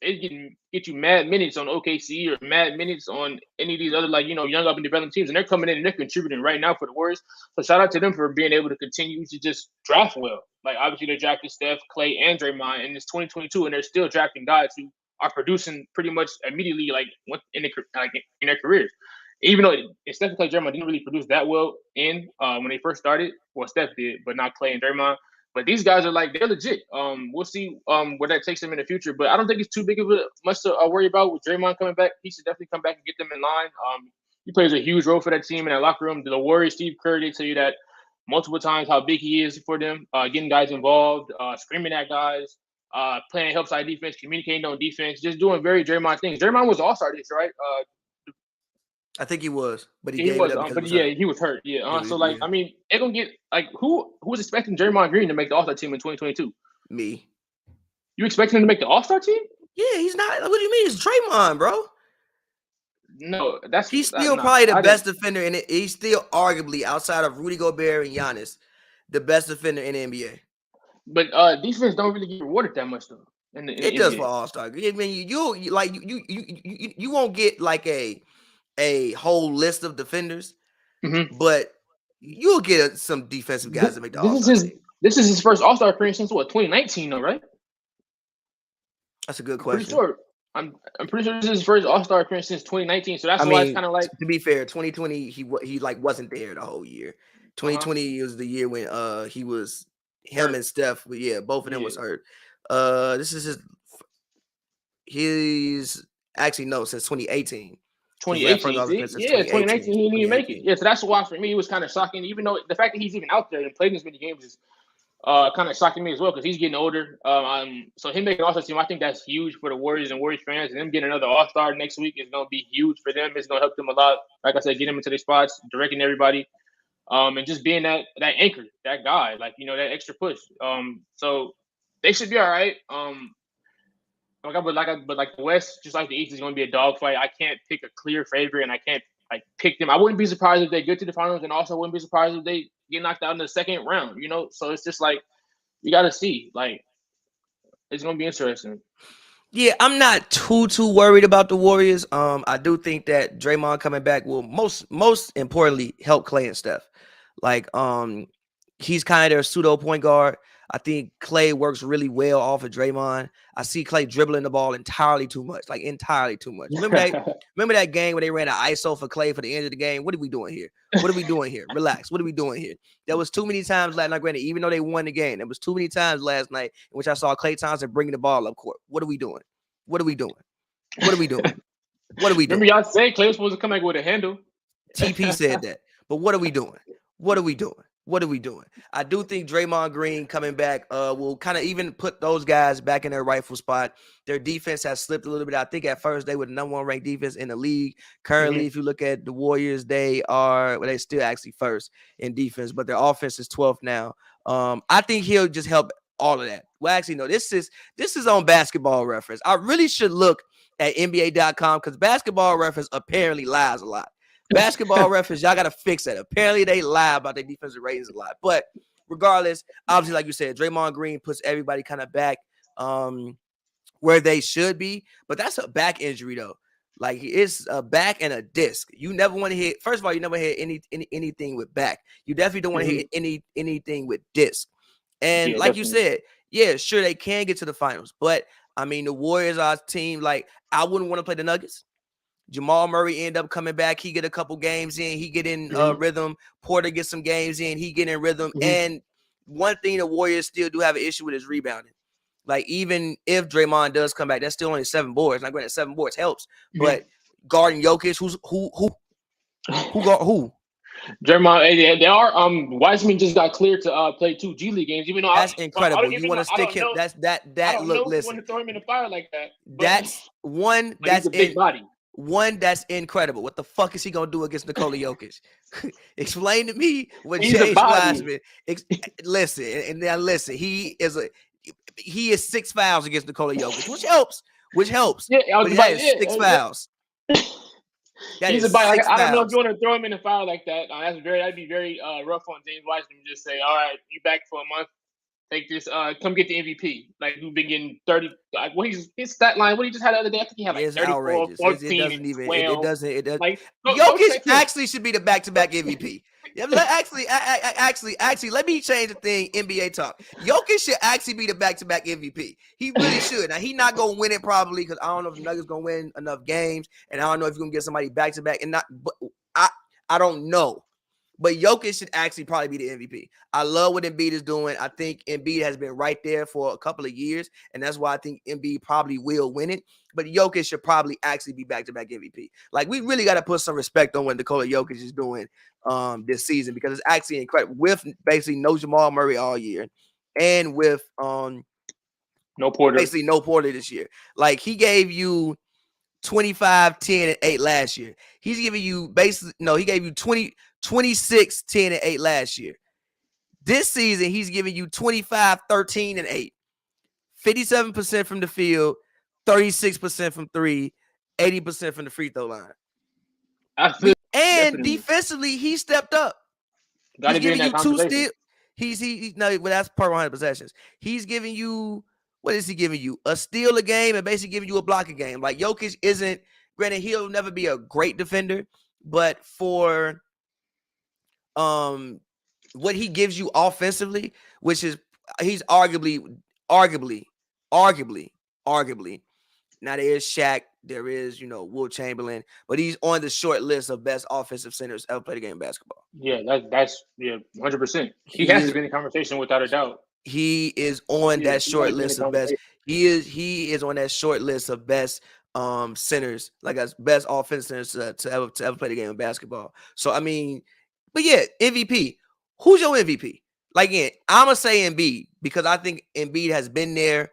get you mad minutes on OKC or mad minutes on any of these other like young up and developing teams, and they're coming in and they're contributing right now for the Warriors. So shout out to them for being able to continue to just draft well. Like obviously they drafted Steph, Clay, and Draymond, and it's 2022, and they're still drafting guys who are producing pretty much immediately like in their careers. Even though Steph and Clay, Draymond didn't really produce that well when they first started. Well, Steph did, but not Clay and Draymond. But these guys are like they're legit. We'll see where that takes them in the future. But I don't think it's too big of much to worry about with Draymond coming back. He should definitely come back and get them in line. He plays a huge role for that team in that locker room. The Warriors, Steve Kerr, they tell you that multiple times how big he is for them, getting guys involved, screaming at guys, playing help side defense, communicating on defense, just doing very Draymond things. Draymond was All-Star this, right? I think he was, but he was. He was hurt. Yeah. So like, I mean, they're gonna get like who was expecting Draymond Green to make the All-Star team in 2022? Me. You expecting him to make the All-Star team? Yeah, he's not. What do you mean? It's Draymond, bro. No, he's still probably the best defender, and he's still arguably outside of Rudy Gobert and Giannis, the best defender in the NBA. But defense don't really get rewarded that much though. It does for All-Star. I mean, you won't get like a whole list of defenders, but you'll get some defensive guys that make the All-Star team. This is his first All-Star appearance since 2019, though, right? That's a good question. I'm pretty sure this is his first All-Star appearance since 2019. So that's why it's kind of like, to be fair, 2020 he like wasn't there the whole year. 2020 was the year when he was him and Steph. Yeah, both of them was hurt. This is he's actually no since 2018. 2018, 2019 he didn't even make it. Yeah, so that's why for me it was kind of shocking. Even though the fact that he's even out there and played as many games is kind of shocking me as well because he's getting older. So him making All-Star team, I think that's huge for the Warriors and Warriors fans. And them getting another All-Star next week is going to be huge for them. It's going to help them a lot. Like I said, get them into their spots, directing everybody, and just being that anchor, that guy, like that extra push. So they should be all right. But like the West, just like the East, is going to be a dogfight. I can't pick a clear favorite, and I can't pick them. I wouldn't be surprised if they get to the finals, and also wouldn't be surprised if they get knocked out in the second round. So it's just like you got to see. Like it's going to be interesting. Yeah, I'm not too worried about the Warriors. I do think that Draymond coming back will most importantly help Clay and Steph. Like he's kind of their pseudo point guard. I think Clay works really well off of Draymond. I see Clay dribbling the ball entirely too much. Remember that game where they ran an ISO for Clay for the end of the game? What are we doing here? Relax. What are we doing here? There was too many times last night, granted, even though they won the game, there was too many times last night in which I saw Klay Thompson bringing the ball up court. What are we doing? Remember y'all saying Clay was supposed to come back with a handle? TP said that. But what are we doing? I do think Draymond Green coming back will kind of even put those guys back in their rightful spot. Their defense has slipped a little bit. I think at first they were the number 1 ranked defense in the league. Currently, if you look at the Warriors, they're still actually first in defense, but their offense is 12th now. I think he'll just help all of that. Well, actually, no, this is on Basketball Reference. I really should look at NBA.com because Basketball Reference apparently lies a lot. Basketball Reference, y'all got to fix that. Apparently, they lie about their defensive ratings a lot. But regardless, obviously, like you said, Draymond Green puts everybody kind of back where they should be. But that's a back injury, though. Like, it's a back and a disc. You never want to hit. First of all, you never hit anything with back. You definitely don't want to hit anything with disc. And like you said, yeah, sure, they can get to the finals. But, I mean, the Warriors are a team, like, I wouldn't want to play the Nuggets. Jamal Murray end up coming back. He get a couple games in. He get in rhythm. Porter gets some games in. He get in rhythm. And one thing the Warriors still do have an issue with is rebounding. Like, even if Draymond does come back, that's still only 7 boards. Not granted, 7 boards helps. But guarding Jokic, who? Draymond, they are. Wiseman just got cleared to play 2 G League games. Even though that's incredible. You want to stick him? That. I don't know if you want to throw him in the fire like that. That's one. That's a big body. One that's incredible. What the fuck is he gonna do against Nikola Jokic? Explain to me what James Wiseman. Listen, and now listen. He is 6 fouls against Nikola Jokic, which helps. Yeah, I was about 6 fouls. He's a body. I don't know if you want to throw him in the fire like that. That'd be very rough on James Wiseman. Just say, all right, you back for a month. Take this. Come get the MVP. Like you've been getting 30. Like his stat line. What he just had the other day. I think he had like 34, 14, it doesn't. Like Jokic actually should be the back-to-back MVP. Actually, let me change the thing. NBA talk. Jokic should actually be the back-to-back MVP. He really should. Now he's not gonna win it probably because I don't know if the Nuggets gonna win enough games, and I don't know if you're gonna get somebody back-to-back and not. But I don't know. But Jokic should actually probably be the MVP. I love what Embiid is doing. I think Embiid has been right there for a couple of years, and that's why I think Embiid probably will win it. But Jokic should probably actually be back-to-back MVP. Like, we really got to put some respect on what Nikola Jokic is doing this season because it's actually incredible. With basically no Jamal Murray all year and with no Porter. Basically no Porter this year. Like, he gave you 25, 10, and 8 last year. He's giving you he gave you 26, 10, and 8 last year. This season, he's giving you 25, 13, and 8. 57% from the field, 36% from 3, 80% from the free throw line. And defensively, he stepped up. He's giving you 2 steals. That's per 100 possessions. He's giving you, what is he giving you? A steal a game and basically giving you a block a game. Like, Jokic isn't, granted, he'll never be a great defender, but for what he gives you offensively, which is he's arguably. Now there is Shaq, there is Will Chamberlain, but he's on the short list of best offensive centers ever played a game of basketball. Yeah, that's 100%. He has to be in the conversation without a doubt. He is on that short list of best. He is on that short list of best centers, like as best offensive centers to ever play the game of basketball. So I mean, but yeah, MVP. Who's your MVP? Like, again, I'm gonna say Embiid because I think Embiid has been there.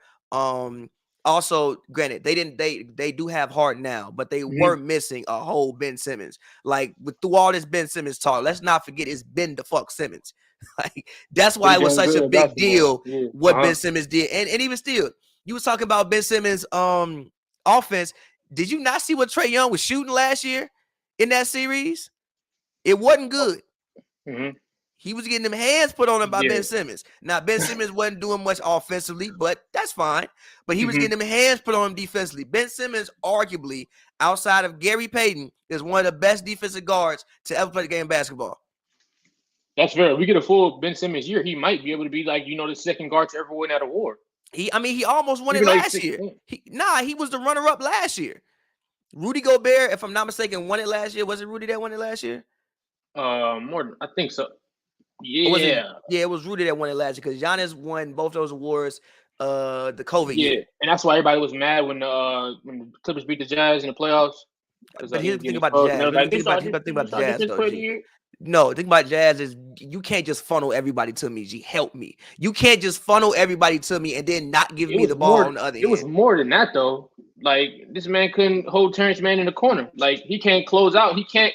Also, granted, they do have Harden now, but they were missing a whole Ben Simmons. Like, through all this Ben Simmons talk, let's not forget it's Ben the fuck Simmons. Like, that's why it was such a big deal what Ben Simmons did. And even still, you was talking about Ben Simmons' offense. Did you not see what Trae Young was shooting last year in that series? It wasn't good. He was getting them hands put on him by Ben Simmons. Now, Ben Simmons wasn't doing much offensively, but that's fine. But he was getting them hands put on him defensively. Ben Simmons, arguably, outside of Gary Payton, is one of the best defensive guards to ever play the game of basketball. That's fair. We get a full Ben Simmons year, he might be able to be like, the second guard to ever win that award. He almost won it last year. He was the runner-up last year. Rudy Gobert, if I'm not mistaken, won it last year. Was it Rudy that won it last year? More, I think so. Yeah. It was Rudy that won it last year because Giannis won both those awards the COVID year. And that's why everybody was mad when the Clippers beat the Jazz in the playoffs. But here's the thing about the Jazz. Think about the Jazz, though, G. No, the thing about Jazz is you can't just funnel everybody to me, G. Help me. You can't just funnel everybody to me and then not give me the ball on the other end. It was more than that, though. Like, this man couldn't hold Terrence Mann in the corner. Like, he can't close out. He can't.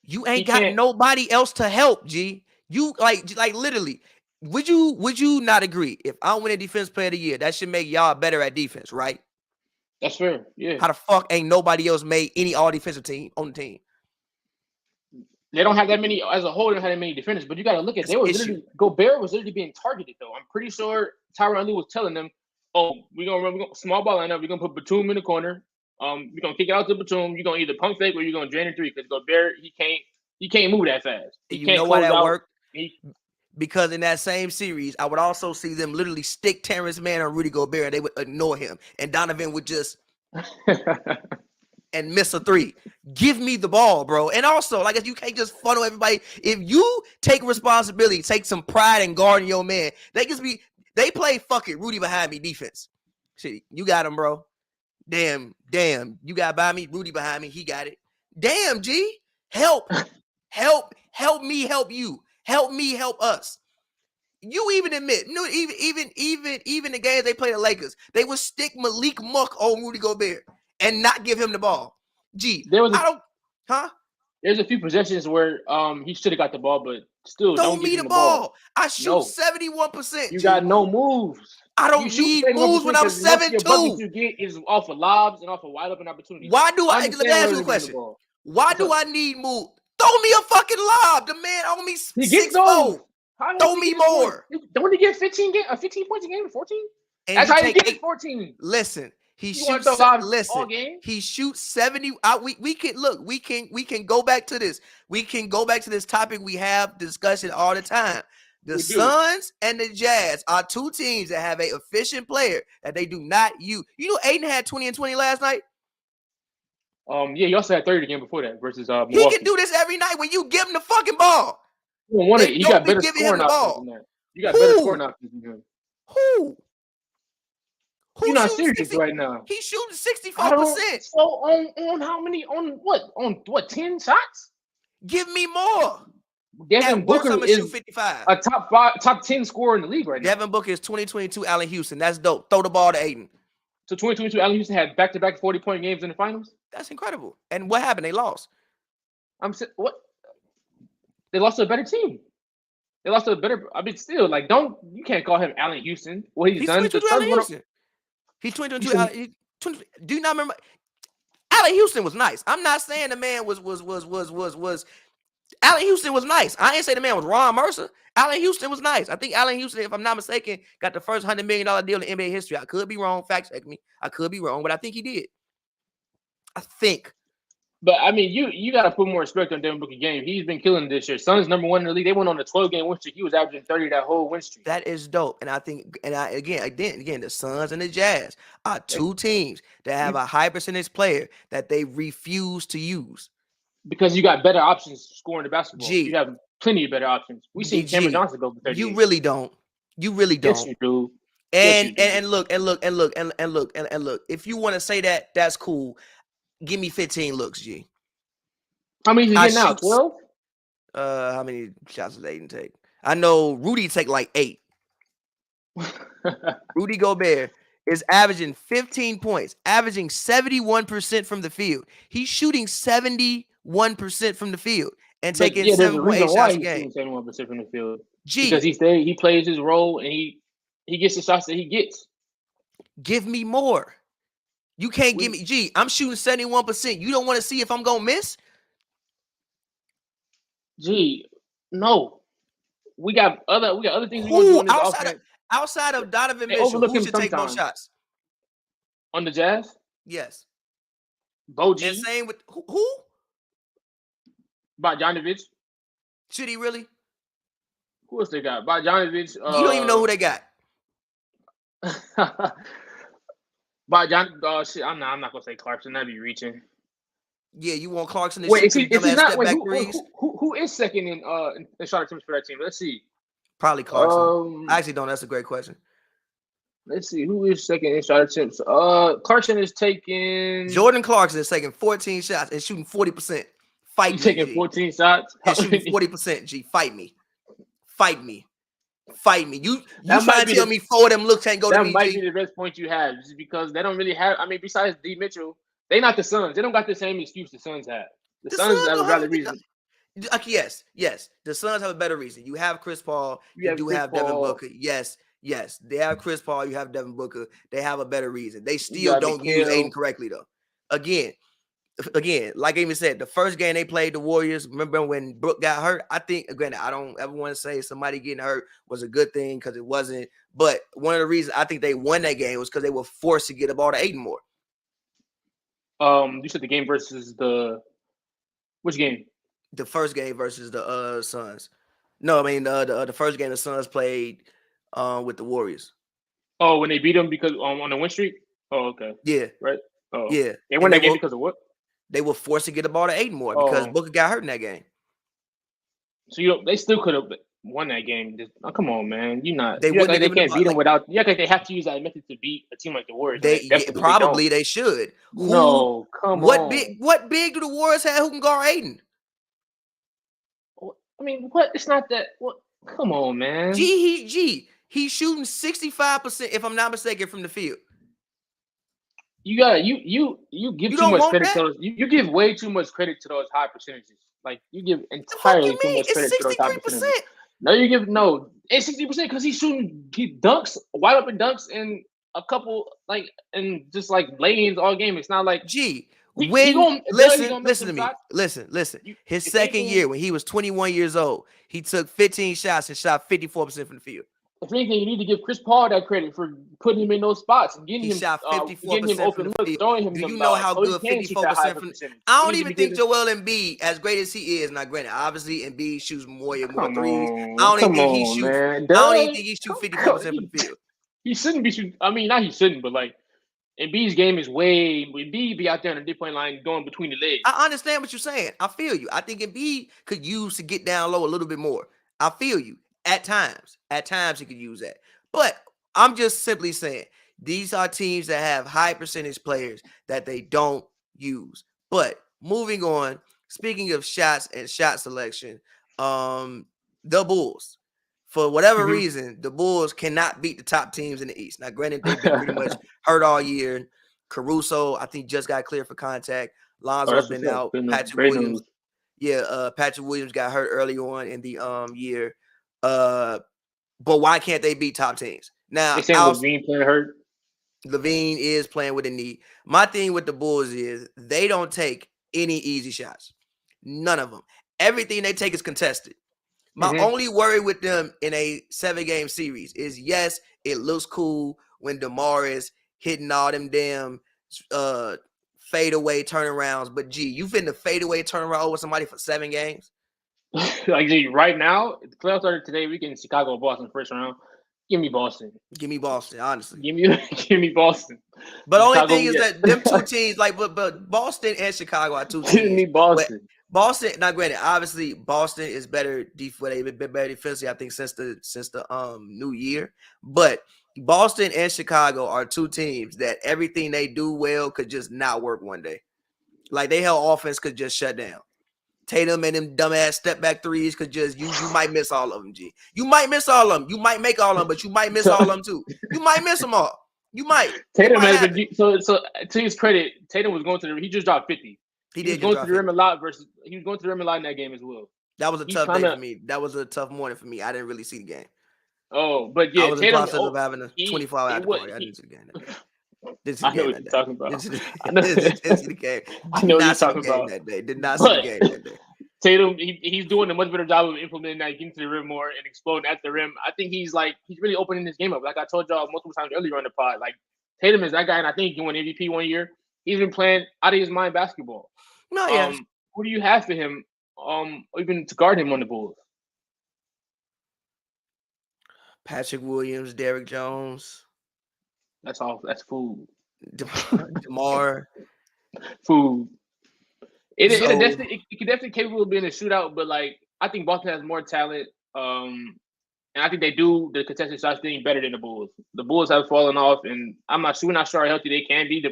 You ain't got nobody else to help, G. You like literally, would you not agree? If I win a defense player of the year, that should make y'all better at defense, right? That's fair. Yeah. How the fuck ain't nobody else made any all defensive team on the team? They don't have that many as a whole. They don't have that many defenders, but you got to look at Gobert was literally being targeted though. I'm pretty sure Tyronn Lue was telling them, "Oh, we're gonna run small ball lineup. We're gonna put Batum in the corner. We're gonna kick it out to Batum. You're gonna either pump fake or you're gonna drain a three because Gobert he can't move that fast. You know why that worked? Because in that same series, I would also see them literally stick Terrence Mann on Rudy Gobert and they would ignore him. And Donovan would just and miss a three. Give me the ball, bro. And also, like, you can't just funnel everybody. If you take responsibility, take some pride in guarding your man, they play fuck it, Rudy behind me defense. Shit, you got him, bro. Damn. You got by me, Rudy behind me, he got it. Damn, G. Help Help me, help you. Help me, help us. You even admit, even the games they play the Lakers, they would stick Malik Monk on Rudy Gobert and not give him the ball. There's a few possessions where he should have got the ball, but still don't give me the ball. I shoot 71%. You got no moves. I don't need moves when I'm 7'2". Buckets you get is off of lobs and off of wide open opportunities. Why do I? Let me ask you a question. Why do I need move? Throw me a fucking lob. The man on me 6'4". Throw me more. Don't he get 15 points a game? 14? That's how you get 14. Listen, he shoots. Listen, he shoots 70. We can go back to this. We can go back to this topic we have discussion all the time. The Suns and the Jazz are two teams that have an efficient player that they do not use. You know, Aiden had 20 and 20 last night. Yeah, you also had 30 the game before that versus Milwaukee. He can do this every night when you give him the fucking ball. You got better scoring options than that. You got better scoring options than him. Who? You're not serious right now. He's shooting 64%. So on how many? On what? 10 shots? Give me more. Devin Booker is 55. A top 10 scorer in the league right now. Devin Booker is 2022 Allen Houston. That's dope. Throw the ball to Aiden. So 2022 Allen Houston had back-to-back 40-point games in the finals? That's incredible. And what happened? They lost. What? They lost to a better team. They lost to a better. I mean, still, like, you can't call him Allen Houston. What he's done. He's 2022. Do you not remember? Allen Houston was nice. I'm not saying the man was. Allen Houston was nice. I ain't say the man was Ron Mercer. Allen Houston was nice. I think Allen Houston, if I'm not mistaken, got the first $100 million deal in NBA history. I could be wrong. Fact check me. I could be wrong, but I think he did. I think. But I mean, you got to put more respect on Devin Booker's game. He's been killing this year. Suns number 1 in the league. They went on a 12-game win streak. He was averaging 30 that whole win streak. That is dope. And I think, again, the Suns and the Jazz are two teams that have a high percentage player that they refuse to use. Because you got better options scoring the basketball. You have plenty of better options. We see Cameron Johnson go for 30. You really don't. You really don't. Yes, you do. And look. If you want to say that, that's cool. Give me 15 looks, G. How many is he getting now? 12? How many shots does Aiden take? I know Rudy take like 8. Rudy Gobert is averaging 15 points, averaging 71% from the field. He's shooting 71% from the field and taking 7.8 shots a game. 71% from the field. Because he plays his role and he gets the shots that he gets. Give me more. You can't give me. I'm shooting 71%. You don't want to see if I'm gonna miss? No. We got other things we want to do on this offense. Outside of Donovan Mitchell, who should take more shots? On the Jazz? Yes. Boji. And same with who? Bogdanovic. Should he really? Who else they got? Bogdanovic. You don't even know who they got. Shit, I'm not gonna say Clarkson. That'd be reaching. Yeah, you want Clarkson to wait? Who is second in shot attempts for that team? Let's see. Probably Clarkson. I actually don't. That's a great question. Let's see who is second in shot attempts. Clarkson is taking. Jordan Clarkson is taking 14 shots and shooting 40%. Fight me. Taking 14 shots and shooting 40%. G, fight me. You trying to tell me 4 of them looks can't go to me? That might be the best point you have, just because they don't really have. I mean, besides D. Mitchell, they not the Suns. They don't got the same excuse the Suns have. The Suns have a valid reason. Yes. The Suns have a better reason. You have Chris Paul. You do have Devin Booker. Yes. They have Chris Paul. You have Devin Booker. They have a better reason. They still don't use Aiden correctly, though. Again, like I even said, the first game they played the Warriors, remember when Brook got hurt? I think, again, I don't ever want to say somebody getting hurt was a good thing because it wasn't. But one of the reasons I think they won that game was because they were forced to get the ball to Aiden more. You said the game versus which game? The first game versus the Suns. No, I mean the first game the Suns played with the Warriors. Oh, when they beat them because on the win streak? Oh, okay. Yeah. Right? Oh. Yeah. They won that game because of what? They were forced to get the ball to Aiden more because Booker got hurt in that game. So they still could have won that game. Come on, man. They can't beat them without. Yeah, like they have to use that method to beat a team like the Warriors. They should. Come on. What big do the Warriors have who can guard Aiden? I mean, what? It's not that. What? Come on, man. He's shooting 65%, if I'm not mistaken, from the field. You got you give too much credit to those. You give way too much credit to those high percentages. Like you give entirely too much credit to those high percentages. No, you give it's 60% because he dunks, wide open dunks, and a couple and just lay-ins all game. It's not like listen to me. Listen. His second year when he was 21 years old, he took 15 shots and shot 54% from the field. If anything, you need to give Chris Paul that credit for putting him in those spots and getting him shot 54% open looks, throwing him. Do you know how good 54% from? I don't even think Joel Embiid, as great as he is, not granted. Obviously, Embiid shoots more threes. I don't even think he shoots 54% from the field. He shouldn't be shooting. I mean, not he shouldn't, but Embiid's game is Embiid be out there on the 3-point line going between the legs. I understand what you're saying. I feel you. I think Embiid could use to get down low a little bit more. I feel you. At times he could use that. But I'm just simply saying these are teams that have high percentage players that they don't use. But moving on, speaking of shots and shot selection, the Bulls. For whatever reason, the Bulls cannot beat the top teams in the East. Now, granted, they've been pretty much hurt all year. Caruso, I think, just got cleared for contact. Lonzo's been out. Patrick Williams. Patrick Williams got hurt early on in the year. But why can't they beat top teams? Now, they saying LaVine playing hurt. LaVine is playing with a knee. My thing with the Bulls is they don't take any easy shots. None of them. Everything they take is contested. My only worry with them in a 7-game series is, yes, it looks cool when DeMar is hitting all them damn fadeaway turnarounds. But, you finna fadeaway turnaround over somebody for 7 games? Right now, the playoffs started today. We get Chicago and Boston first round. Give me Boston. Give me Boston, honestly. Give me Boston. But the only thing is that them two teams, but Boston and Chicago are two teams. Give me Boston. Boston, now granted, obviously Boston is better defensively, I think, since the new year. But Boston and Chicago are two teams that everything they do well could just not work one day. Like their whole offense could just shut down. Tatum and them dumbass step back threes could just you might miss all of them, G. You might miss all of them. You might make all of them, but you might miss all of them too. You might miss them all. You might. Tatum has been so to his credit, Tatum was going to he just dropped 50. He was going to the rim a lot in that game as well. That was a tough day for me. That was a tough morning for me. I didn't really see the game. Oh, but yeah, I was in the process of having a 24-hour after party. I didn't see the game. I know what you're talking about. Didn't see the game. I know what you're talking about. That day. Did not see the game that day. Tatum, he's doing a much better job of implementing that, getting to the rim more and exploding at the rim. I think he's really opening this game up. Like I told y'all multiple times earlier on the pod, Tatum is that guy, and I think he won MVP one year. He's been playing out of his mind basketball. No, yeah. Who do you have for him? Even to guard him on the Bulls? Patrick Williams, Derrick Jones. That's all. That's food. DeMar. Food. It could definitely capable of being a shootout, but I think Boston has more talent. And I think they do the contested shots thing better than the Bulls. The Bulls have fallen off, and we're not sure how healthy they can be.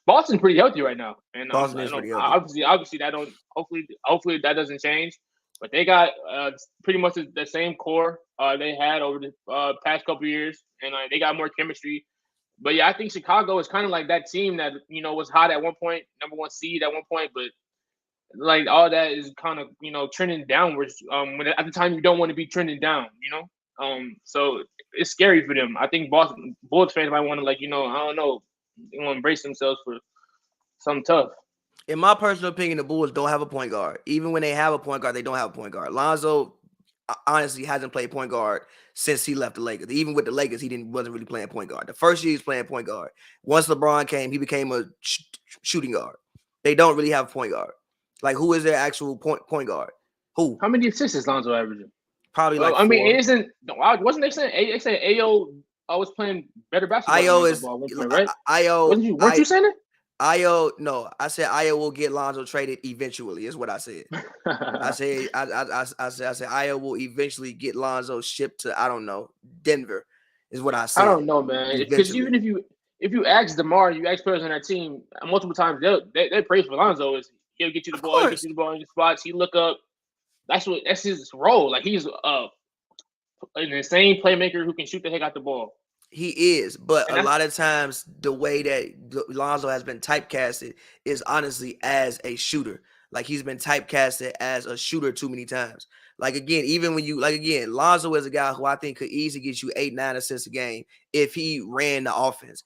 Boston's pretty healthy right now, and Boston is pretty healthy. Obviously that don't. Hopefully that doesn't change. But they got pretty much the same core they had over the past couple years, and they got more chemistry. But yeah, I think Chicago is kind of like that team that was hot at one point, number 1 seed at one point, but all that is kind of trending downwards. When at the time you don't want to be trending down, so it's scary for them. I think Boston Bulls fans might want to I don't know, they want to brace themselves for something tough. In my personal opinion, the Bulls don't have a point guard. Even when they have a point guard, they don't have a point guard. Lonzo honestly hasn't played point guard since he left the Lakers. Even with the Lakers, he wasn't really playing point guard. The first year he was playing point guard. Once LeBron came, he became a shooting guard. They don't really have a point guard. Who is their actual point guard? Who? How many assists is Lonzo averaging? Probably 4. I mean, wasn't they saying Ayo was playing better basketball? Ayo is right? Ayo. Weren't you saying it? Ayo, no, I said Ayo will get Lonzo traded eventually. Is what I said. I said Ayo will eventually get Lonzo shipped to, I don't know, Denver. Is what I said. I don't know, man. Because even if you ask DeMar, you ask players on that team multiple times, they praise for Lonzo. He'll get you the ball, in the spots. He look up. That's his role. Like he's an insane playmaker who can shoot the heck out the ball. He is, but a lot of times the way that Lonzo has been typecasted is honestly as a shooter. Like he's been typecasted as a shooter too many times. Like again, even when you Lonzo is a guy who I think could easily get you 8-9 assists a game if he ran the offense.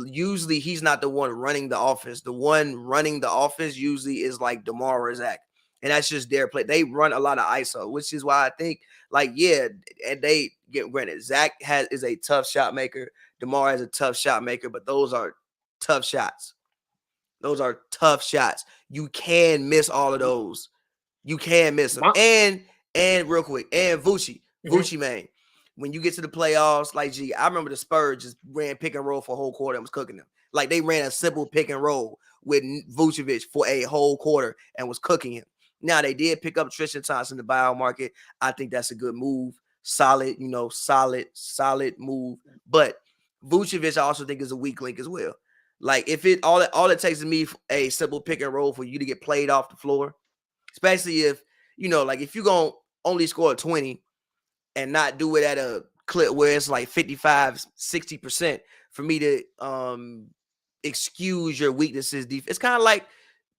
Usually he's not the one running the offense. The one running the offense usually is like DeMar or Zach. And that's just their play. They run a lot of ISO, which is why I think, and they get granted. Zach is a tough shot maker. DeMar is a tough shot maker, but those are tough shots. Those are tough shots. You can miss all of those. You can miss them. And real quick, and Vucci, man. When you get to the playoffs, I remember the Spurs just ran pick and roll for a whole quarter and was cooking them. Like they ran a simple pick and roll with Vucevic for a whole quarter and was cooking him. Now they did pick up Tristan Thompson in the buyout market. I think that's a good move. Solid move. But Vucevic I also think is a weak link as well. Like if it all it takes is me a simple pick and roll for you to get played off the floor, especially if if you're gonna only score 20 and not do it at a clip where it's like 55-60% for me to excuse your weaknesses. It's kind of like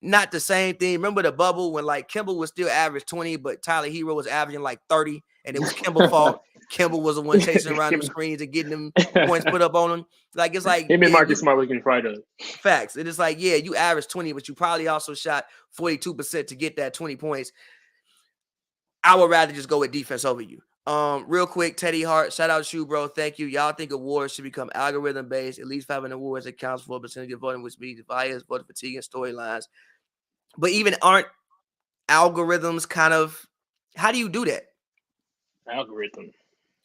not the same thing. Remember the bubble when like Kimball was still average 20, but Tyler Hero was averaging like 30, and it was Kimball's fault. Kimball was the one chasing around them screens and getting them points put up on him. Like it's like him and Marcus Smart was getting fried up. Facts. It is like, you averaged 20, but you probably also shot 42% to get that 20 points. I would rather just go with defense over you. Real quick, Teddy Hart, shout out to you, bro. Thank you. Y'all think awards should become algorithm based? At least 5 awards accounts for a percentage of voting, which means bias, voter fatigue, and storylines. But even aren't algorithms kind of? How do you do that? Algorithm.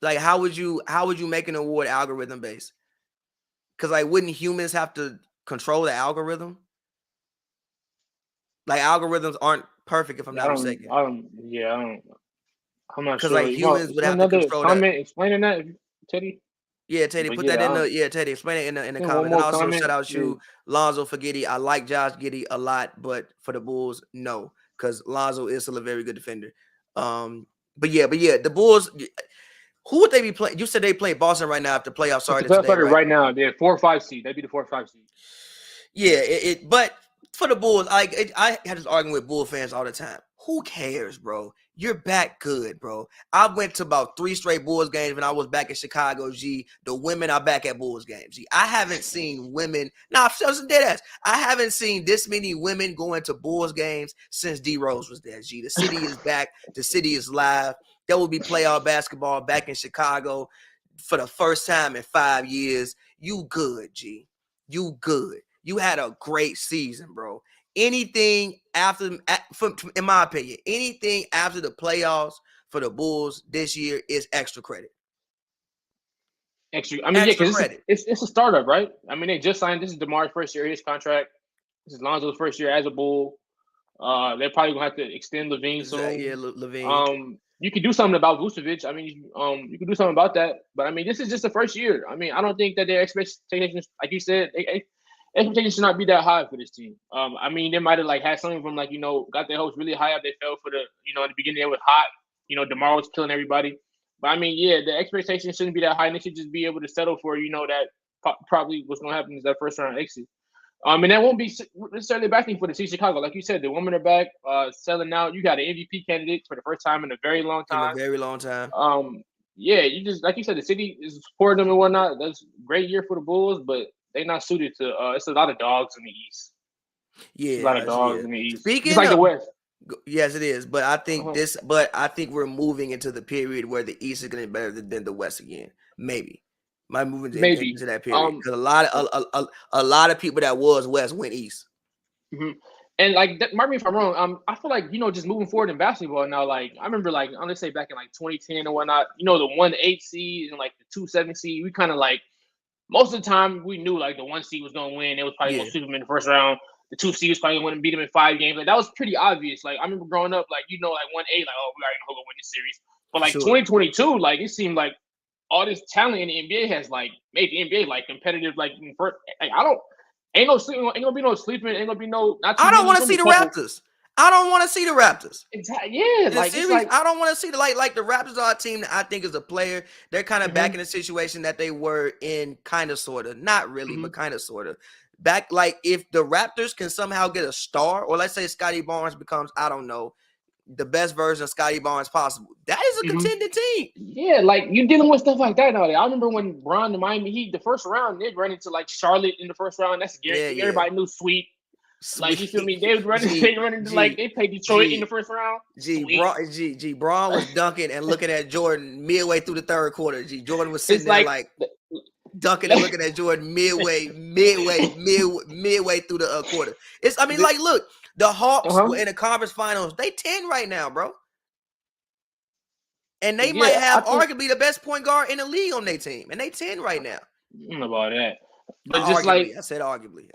Like, how would you make an award algorithm based? Because like, wouldn't humans have to control the algorithm? Like, algorithms aren't perfect, if I'm not mistaken. I'm not sure. Because like humans would have to control comment explaining that, Teddy. Yeah, Teddy, put that in the. Yeah, Teddy, explain it in the comments. And also shout out to Lonzo for Giddey. I like Josh Giddey a lot, but for the Bulls, no, because Lonzo is still a very good defender. But yeah, the Bulls. Who would they be playing? You said they play Boston right now after playoffs started today, right now. They're 4 or 5 seed. They'd be the 4 or 5 seed. Yeah, but for the Bulls, I had this argument with Bull fans all the time. Who cares, bro? You're back good, bro. I went to about 3 straight Bulls games when I was back in Chicago, G. The women are back at Bulls games, G. I haven't seen women. Nah, I'm dead ass. I haven't seen this many women going to Bulls games since D Rose was there, G. The city is back. The city is live. There will be playoff basketball back in Chicago for the first time in 5 years. You good, G. You good. You had a great season, bro. Anything after, in my opinion, anything after the playoffs for the Bulls this year is extra credit. Extra credit. It's a startup, right? I mean, they just signed. This is DeMar's first year of his contract. This is Lonzo's first year as a Bull. They're probably gonna have to extend Levine soon. Yeah, Levine. You can do something about Vucevic. I mean, you can do something about that. But I mean, this is just the first year. I mean, I don't think that their expectations, like you said, expectations should not be that high for this team. I mean, they might have had some of them got their hopes really high up. They fell for in the beginning they were hot. DeMar was killing everybody. But I mean, yeah, the expectations shouldn't be that high, and they should just be able to settle for that probably what's going to happen is that first round exit. And that won't be necessarily a bad thing for the City of Chicago. Like you said, the women are back, selling out. You got an MVP candidate for the first time in a very long time. Yeah, you just like you said, the city is supporting them and whatnot. That's a great year for the Bulls, but they're not suited to. It's a lot of dogs in the East. Yeah, a lot of dogs in the East. Speaking just like the West. Yes, it is. But I think But I think we're moving into the period where the East is going to be better than the West again. Maybe. Might move into that period because a lot of people that was West went East. Mm-hmm. And mark me if I'm wrong. I feel like just moving forward in basketball now. I remember I'm gonna say back in 2010 or whatnot. The 1-8 seed and the 2-7 seed. We kind of most of the time we knew the 1 seed was gonna win. It was probably gonna sweep them in the first round. The 2 seed was probably gonna beat them in 5 games. That was pretty obvious. I remember growing up 1-8. We already know who gonna win this series. But 2022, it seemed like all this talent in the NBA has made the NBA competitive. Ain't no sleeping. Ain't gonna be no sleeping. Ain't gonna be no. I don't want to see the Raptors. I don't want to see the Raptors. Yeah, in the series, I don't want to see the like the Raptors are a team that I think is a player. They're kind of back in the situation that they were in, kind of, sort of, not really, but kind of, sort of. Back, like, if the Raptors can somehow get a star, or let's say Scotty Barnes becomes, I don't know, the best version of Scotty Barnes possible, that is a contending team. Yeah, like, you're dealing with stuff like that now. I remember when Bron, the Miami Heat, the first round, they'd run into like Charlotte in the first round. That's guaranteed. Yeah. Everybody knew Sweet. Like, you feel me? They would run into like they played Detroit in the first round. Braun was dunking and looking at Jordan midway through the third quarter. Jordan was sitting there like dunking and looking at Jordan midway through the quarter. Like, look, the Hawks were in the conference finals. They 10 right now, bro. And they might have arguably the best point guard in the league on their team. And they 10 right now. I don't know about that. But just arguably, I said arguably.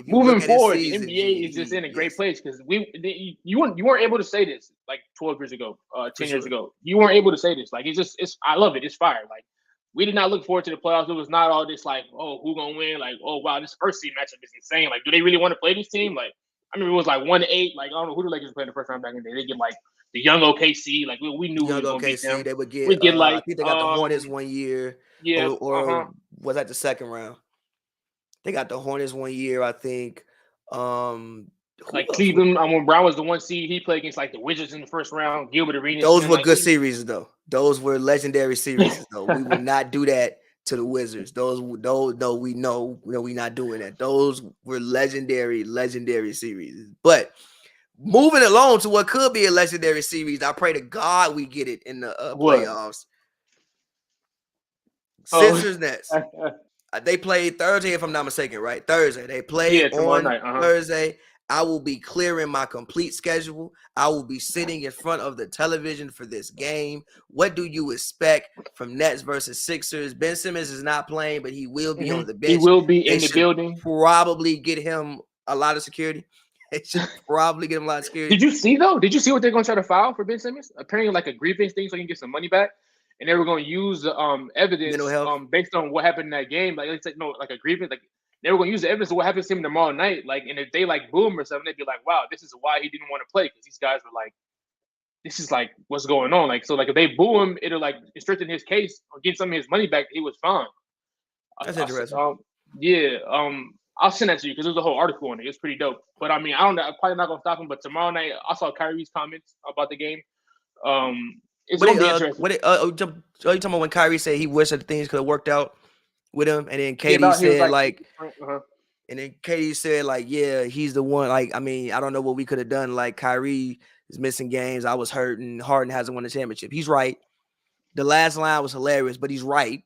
Moving forward, the NBA is just in a great place because you weren't able to say this like 12 years ago, 10 years ago. You weren't able to say this. Like, I love it. It's fire. Like, we did not look forward to the playoffs. It was not all this like, oh, who gonna win? Like, oh wow, this first seed matchup is insane. Like, do they really want to play this team? Like, I mean, it was like 1-8. Like, I don't know who the Lakers played the first round back in the day. They get like the young OKC. Like, we knew young we were OKC. Them. They would get like, I think they got the Hornets one year. Yeah, or was that the second round? They got the Hornets one year, I think. Like Cleveland, when Brown was the 1 seed, he played against like the Wizards in the first round. Gilbert Arenas. Those were good series, though. Those were legendary series, though. We would not do that to the Wizards. No, we know we're not doing that. Those were legendary series. But moving along to what could be a legendary series, I pray to God we get it in the playoffs. Sixers Nets. They played Thursday, if I'm not mistaken, right? Thursday. They played on Thursday. I will be clearing my complete schedule. I will be sitting in front of the television for this game. What do you expect from Nets versus Sixers? Ben Simmons is not playing, but he will be on the bench. He will be in the building. Probably get him a lot of security. They should probably get him a lot of security. Did you see what they're going to try to file for Ben Simmons? Apparently, like a grievance thing so he can get some money back. And they were going to use the evidence based on what happened in that game. Like, let's say, like a grievance. Like, they were going to use the evidence of what happens to him tomorrow night. Like, and if they like boom or something, they'd be like, wow, this is why he didn't want to play. Because these guys were like, this is like what's going on. Like, so like if they boo him, it'll like strengthen his case or get some of his money back. He was fine. That's interesting. I'll send that to you because there's a whole article on it. It's pretty dope. But I mean, I don't know. I'm probably not going to stop him. But tomorrow night, I saw Kyrie's comments about the game. It's going to be interesting. You talking about when Kyrie said he wished that things could have worked out with him, and then Katie said and then Katie said like, yeah, he's the one. Like, I mean, I don't know what we could have done. Like, Kyrie is missing games. I was hurting. Harden hasn't won the championship. He's right. The last line was hilarious, but he's right.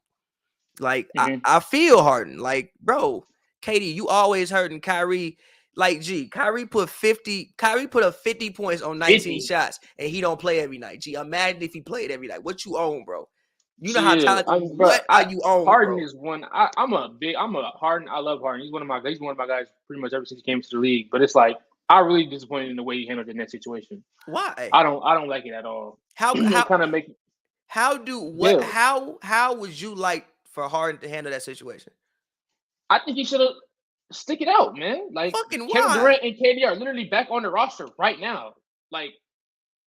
Like, I feel Harden. Like, bro, Katie, you always hurting. Kyrie. Like, Kyrie put up 50 points on 19 shots, and he don't play every night. Imagine if he played every night. What you own, bro? You know how talented. What are you own? Harden bro? Is one. I'm a Harden. I love Harden. He's one of my guys pretty much ever since he came to the league. But it's like I'm really disappointed in the way he handled it in that situation. Why? I don't like it at all. How would you like for Harden to handle that situation? I think he should have. Stick it out, man. Like, fucking Kevin why? Durant and KD are literally back on the roster right now. Like,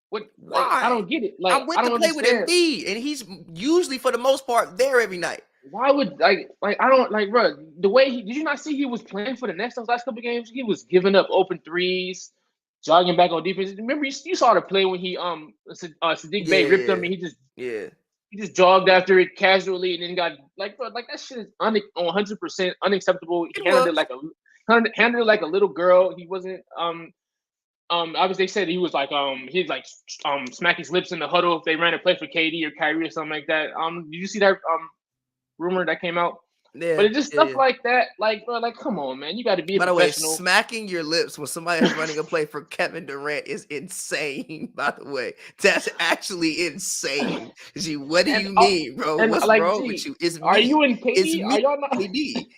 what? Why? Like, I don't get it. Like, I went to play with Embiid, and he's usually, for the most part, there every night. Why would I don't like, bro? The way did you not see he was playing for the Nets those last couple of games? He was giving up open threes, jogging back on defense. Remember, you saw the play when he Sadiq Bey ripped him, and he just jogged after it casually, and then got like, bro, like that shit is 100% unacceptable. He handled it like a little girl. He wasn't obviously they said he was like smack his lips in the huddle if they ran a play for KD or Kyrie or something like that. Did you see that rumor that came out? Yeah, but it's just stuff like that. Like, bro, like, come on, man. You got to be a professional. By the way, smacking your lips when somebody is running a play for Kevin Durant is insane, by the way. That's actually insane. What do you mean, bro? What's wrong with you? It's me. Are you in KD? It's me. Are y'all not?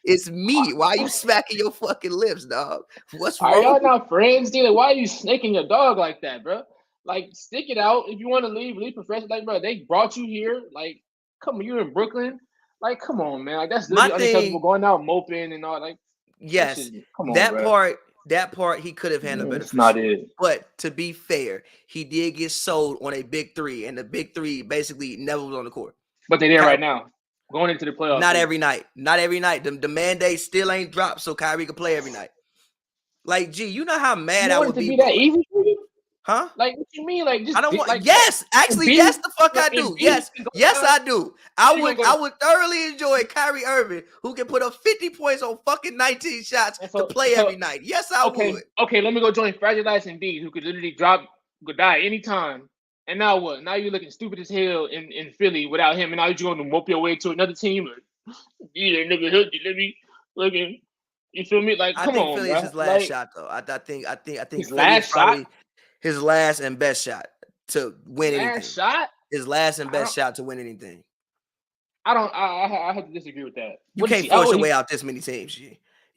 It's me. Why are you smacking your fucking lips, dog? What's wrong? Are y'all not friends, dude? Why are you snaking your dog like that, bro? Like, stick it out. If you want to leave professional. Like, bro, they brought you here. Like, come on, you're in Brooklyn. Like, come on, man. Like, that's literally unacceptable. Going out moping and all. Like, yes, come on, that bro. part. That part he could have handled better. That's not it. But to be fair, he did get sold on a big three, and the big three basically never was on the court. But they're there right now, going into the playoffs. Not every night. Not every night. The mandate still ain't dropped, so Kyrie can play every night. Like, gee, you know how mad I would be. That easy for you? Huh? Like, what you mean? Like, just I don't want. like, yes, actually, yes, the fuck I do. Yes, I do. I would thoroughly enjoy Kyrie Irving, who can put up 50 points on fucking 19 shots to play every night. Yes, I would. Okay, let me go join Fragile Embiid, who could literally could die anytime. And now what? Now you're looking stupid as hell in Philly without him, and now you're going to mope your way to another team. You ain't never heard you. Let me looking. You feel me? Like, come on, Philly's his last shot, though. I think his last shot. His last and best shot to win anything. His last and best shot to win anything. I have to disagree with that. You can't force your way out this many teams.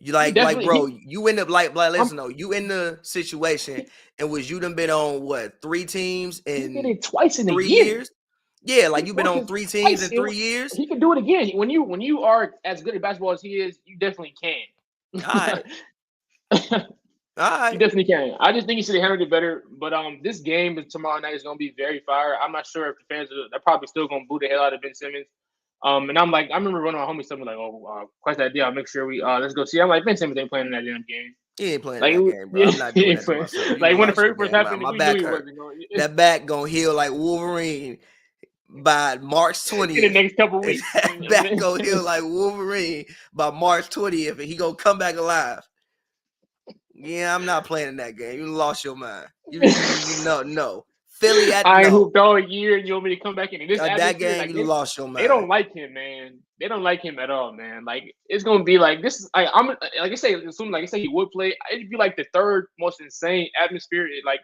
You like bro, you end up like listen, you in the situation and you done been on what 3 teams in twice in 3 years? Yeah, like you've been on 3 teams in 3 years. He can do it again. When you are as good at basketball as he is, you definitely can. All right. All right. You definitely can. I just think he should have handled it better. But this game tomorrow night is going to be very fire. I'm not sure if the fans they're probably still going to boo the hell out of Ben Simmons. And I'm like, I remember running my homie something like, quite that deal. I'll make sure we let's go see. I'm like, Ben Simmons ain't playing in that damn game. He ain't playing that game, bro. I'm not doing that to myself. Like when the first happened, my back hurt. That back gonna heal like Wolverine by March 20th. In the next couple weeks. That back gonna heal like Wolverine by March 20th, and he gonna come back alive. Yeah, I'm not playing in that game. You lost your mind. No. Philly I hooped all year, and you want me to come back in this that game? Like, you lost your mind. They don't like him, man. They don't like him at all, man. Like it's gonna be like this. I'm like I say, assuming like I say he would play. It'd be like the third most insane atmosphere. Like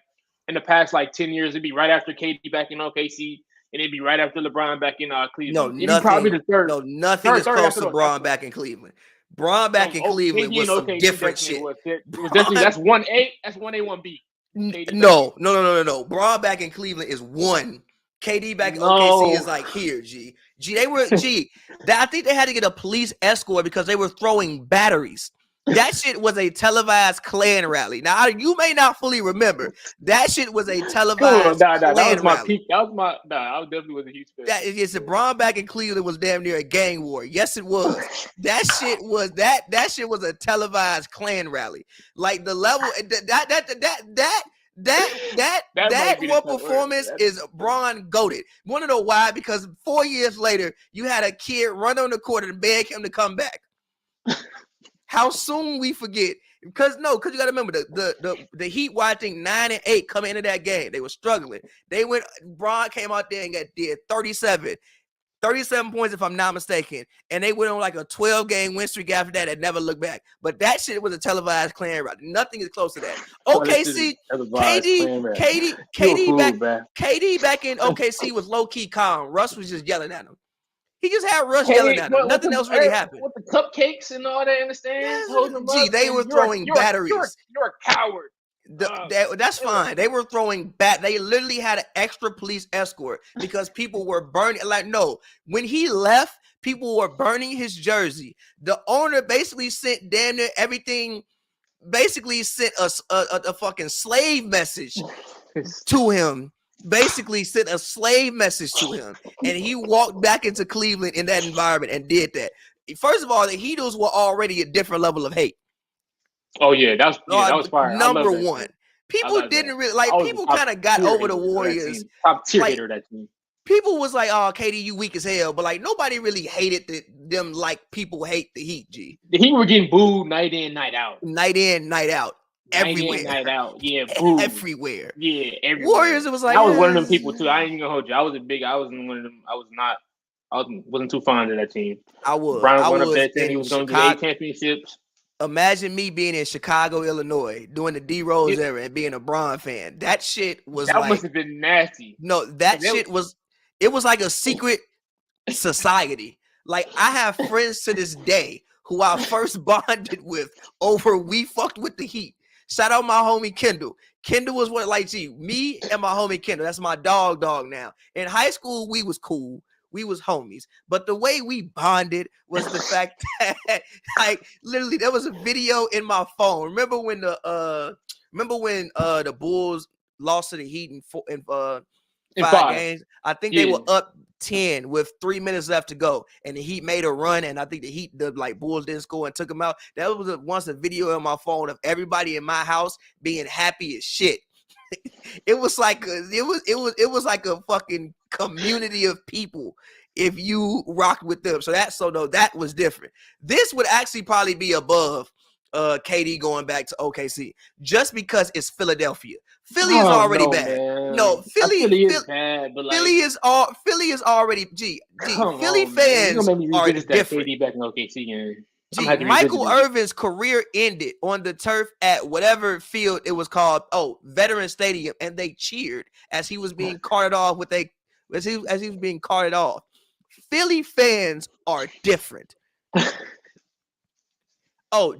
in the past, like 10 years, it'd be right after KD back in OKC, and it'd be right after LeBron back in Cleveland. No, nothing. Probably the third. No, nothing is close to LeBron back in Cleveland. Braun back in Cleveland was some different shit. That's 1A. That's 1A, 1B. No. Braun back in Cleveland is 1. KD back in OKC is like here, G. I think they had to get a police escort because they were throwing batteries. That shit was a televised Klan rally. Now, you may not fully remember. That shit was a televised Klan that was my rally. peak. I definitely was a huge fan. It's a Braun back in Cleveland was damn near a gang war. Yes, it was. That shit was a televised Klan rally. Like the level that one performance is Braun goated. Want to know why? Because 4 years later, you had a kid run on the court and beg him to come back. How soon we forget? Because you got to remember the Heat were, I think 9 and 8 coming into that game. They were struggling. Braun came out there and did 37 points if I'm not mistaken, and they went on like a 12-game win streak after that and never looked back. But that shit was a televised Klan rally. Nothing is close to that. OKC, KD back in OKC was low key calm. Russ was just yelling at him. He just had Russ yelling at him. Nothing else really happened. With the cupcakes and all that in the stands, they were throwing batteries. You're a coward. That's fine. They were throwing They literally had an extra police escort because people were burning. When he left, people were burning his jersey. The owner basically sent damn near everything. Basically sent us a fucking slave message to him. Basically sent a slave message to him, and he walked back into Cleveland in that environment and did that. First of all, the Heatles were already a different level of hate. Oh yeah, that was fire. Number one, people didn't really like. People kind of got over the Warriors. Top tier hater that team. People was like, "Oh, KD, you weak as hell," but like nobody really hated them like people hate the Heat. G. The Heat were getting booed night in, night out. Night in, night out. Everywhere. Night out. Yeah, boom. Everywhere. Yeah, everywhere. Warriors, it was like I was one of them people too. I ain't even gonna hold you. I wasn't one of them. I wasn't too fond of that team. Brown went up there saying he was gonna get 8 championships. Imagine me being in Chicago, Illinois, during the D Rose era and being a Bron fan. That shit was that must have been nasty. No, that shit was like a secret society. Like I have friends to this day who I first bonded with over we fucked with the Heat. Shout out my homie Kendall. Kendall was me and my homie Kendall. That's my dog now. In high school, we was cool. We was homies. But the way we bonded was the fact that, like, literally, there was a video in my phone. Remember when the Bulls lost to the Heat in 5 games? I think they were up 10 with 3 minutes left to go, and the Heat made a run, and I think the Bulls didn't score and took them out. That was once a video on my phone of everybody in my house being happy as shit. It was like like a fucking community of people if you rocked with them. So that was different. This would actually probably be above KD going back to OKC just because it's Philadelphia. Philly is already bad. Man. No, Philly is bad, but like, Philly is already Philly fans are different. KD back in OKC game. Michael Irvin's career ended on the turf at whatever field it was called. Veteran Stadium, and they cheered as he was being carted off as he was being carted off. Philly fans are different.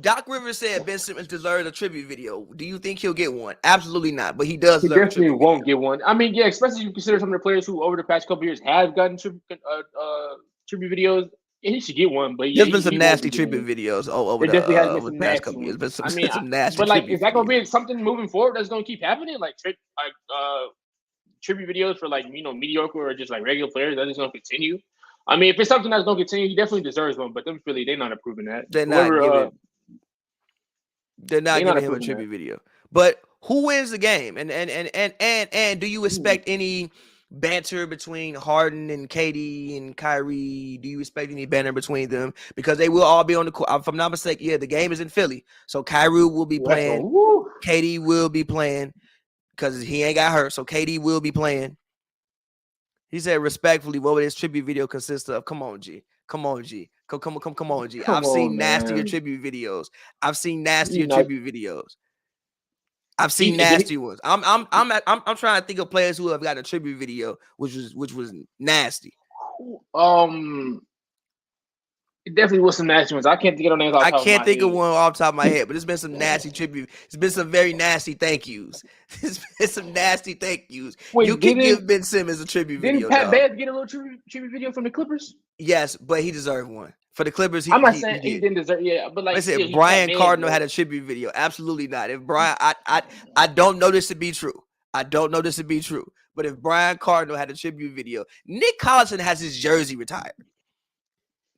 Doc Rivers said Ben Simmons deserves a tribute video. Do you think he'll get one? Absolutely not, but he does. He definitely won't get one. I mean, yeah, especially if you consider some of the players who over the past couple of years have gotten tribute videos. He should get one, but there's been some nasty tribute videos over the past couple years. But some nasty. But like, is that going to be something moving forward that's going to keep happening? Like tribute videos for like mediocre or just like regular players that is going to continue. I mean, if it's something that's going to continue, he definitely deserves one. But them Philly, they're not approving that. They're not giving him a tribute video. But who wins the game? And do you expect any banter between Harden and KD and Kyrie? Do you expect any banter between them? Because they will all be on the court. If I'm not mistaken, the game is in Philly. So Kyrie will be playing. KD will be playing because he ain't got hurt. So KD will be playing. He said respectfully, what would his tribute video consist of? Come on, G. Come on, G. Come on, G. I've seen nastier tribute videos. I've seen nastier tribute videos. I've seen nasty ones. I'm trying to think of players who have got a tribute video, which was nasty. It definitely was some nasty ones. I can't think of names. I can't think of one off the top of my head, but it's been some nasty tribute. It's been some very nasty thank yous. It's been some nasty thank yous. Wait, you can give Ben Simmons a tribute video. Didn't Pat Bev get a little tribute video from the Clippers? Yes, but he deserved one. For the Clippers, I'm not saying he didn't deserve. Yeah, but like, listen, if Brian Cardinal had a tribute video, absolutely not. If Brian, I don't know this to be true. I don't know this to be true. But if Brian Cardinal had a tribute video, Nick Collison has his jersey retired.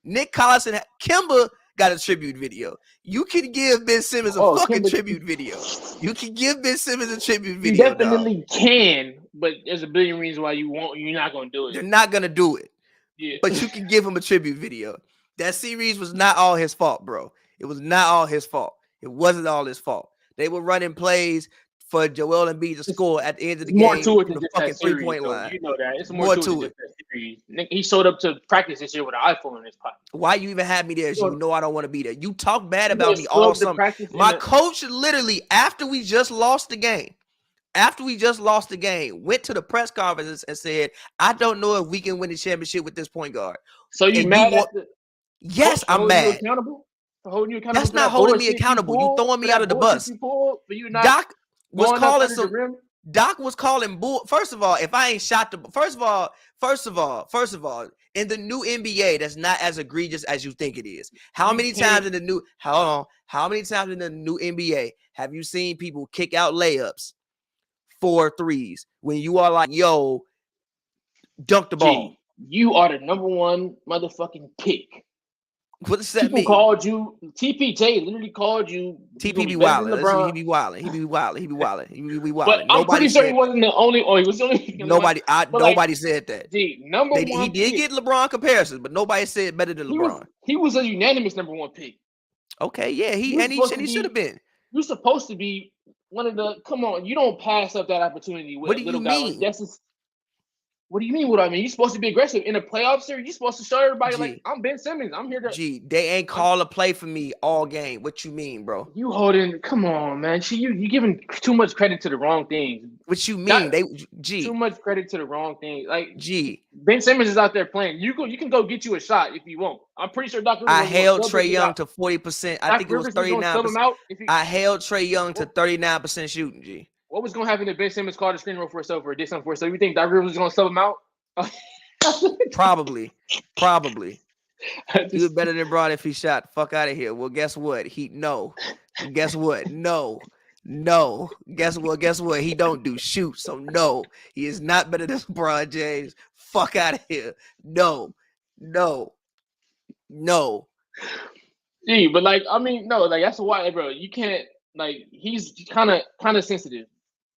Nick Collison, Kimba got a tribute video. You can give Ben Simmons a fucking tribute video. You can give Ben Simmons a tribute video. You definitely can, but there's a billion reasons why you won't. You're not gonna do it. You're not gonna do it. Yeah. But you can give him a tribute video. That series was not all his fault, bro. It was not all his fault. It wasn't all his fault. They were running plays for Joel Embiid to score at the end of the game. More to it than the just fucking that series, 3-point line. You know that. It's more to it. He showed up to practice this year with an iPhone in his pocket. Why you even have me there? You know I don't want to be there. You talk bad about me all summer. My coach literally, after we just lost the game, went to the press conference and said, I don't know if we can win the championship with this point guard. So you mad at the Yes, I'm mad. Holding you accountable? That's not holding me accountable. You throwing me out of the bus. Doc was calling bull. First of all, if I ain't shot the first of all, in the new NBA, that's not as egregious as you think it is. How many times in the new NBA have you seen people kick out layups for threes when you are like, yo, dunk the ball? You are the number one motherfucking pick. What does that mean? People called you. TPJ literally called you. TP be wilding. He be wilding. But I'm pretty sure he wasn't the only. He was the only. Nobody said that. He did get LeBron comparisons, but nobody said better than LeBron. He was a unanimous number one pick. Okay, yeah, he should have been. You're supposed to be one of the. Come on, you don't pass up that opportunity. With what do you mean? What do you mean? What I mean? You're supposed to be aggressive in a playoff series. You're supposed to show everybody like I'm Ben Simmons. I'm here to. They ain't call a play for me all game. What you mean, bro? You holding? Come on, man. You giving too much credit to the wrong things. What you mean? Too much credit to the wrong things. Like Ben Simmons is out there playing. You can go get you a shot if you want. I'm pretty sure Dr. I held Trae Young to 40%. I think it was 39%. I held Trae Young to 39% shooting. G. What was going to happen if Ben Simmons called the screen roll for himself or did something for himself? You think Doc Rivers was going to sub him out? Probably. He was better than Braun if he shot. Fuck out of here. Well, guess what? Guess what? No. Guess what? He don't do shoot. So no, he is not better than LeBron James. Fuck out of here. No. Gee, but like, I mean, no, like that's why, bro. You can't like. He's kind of sensitive.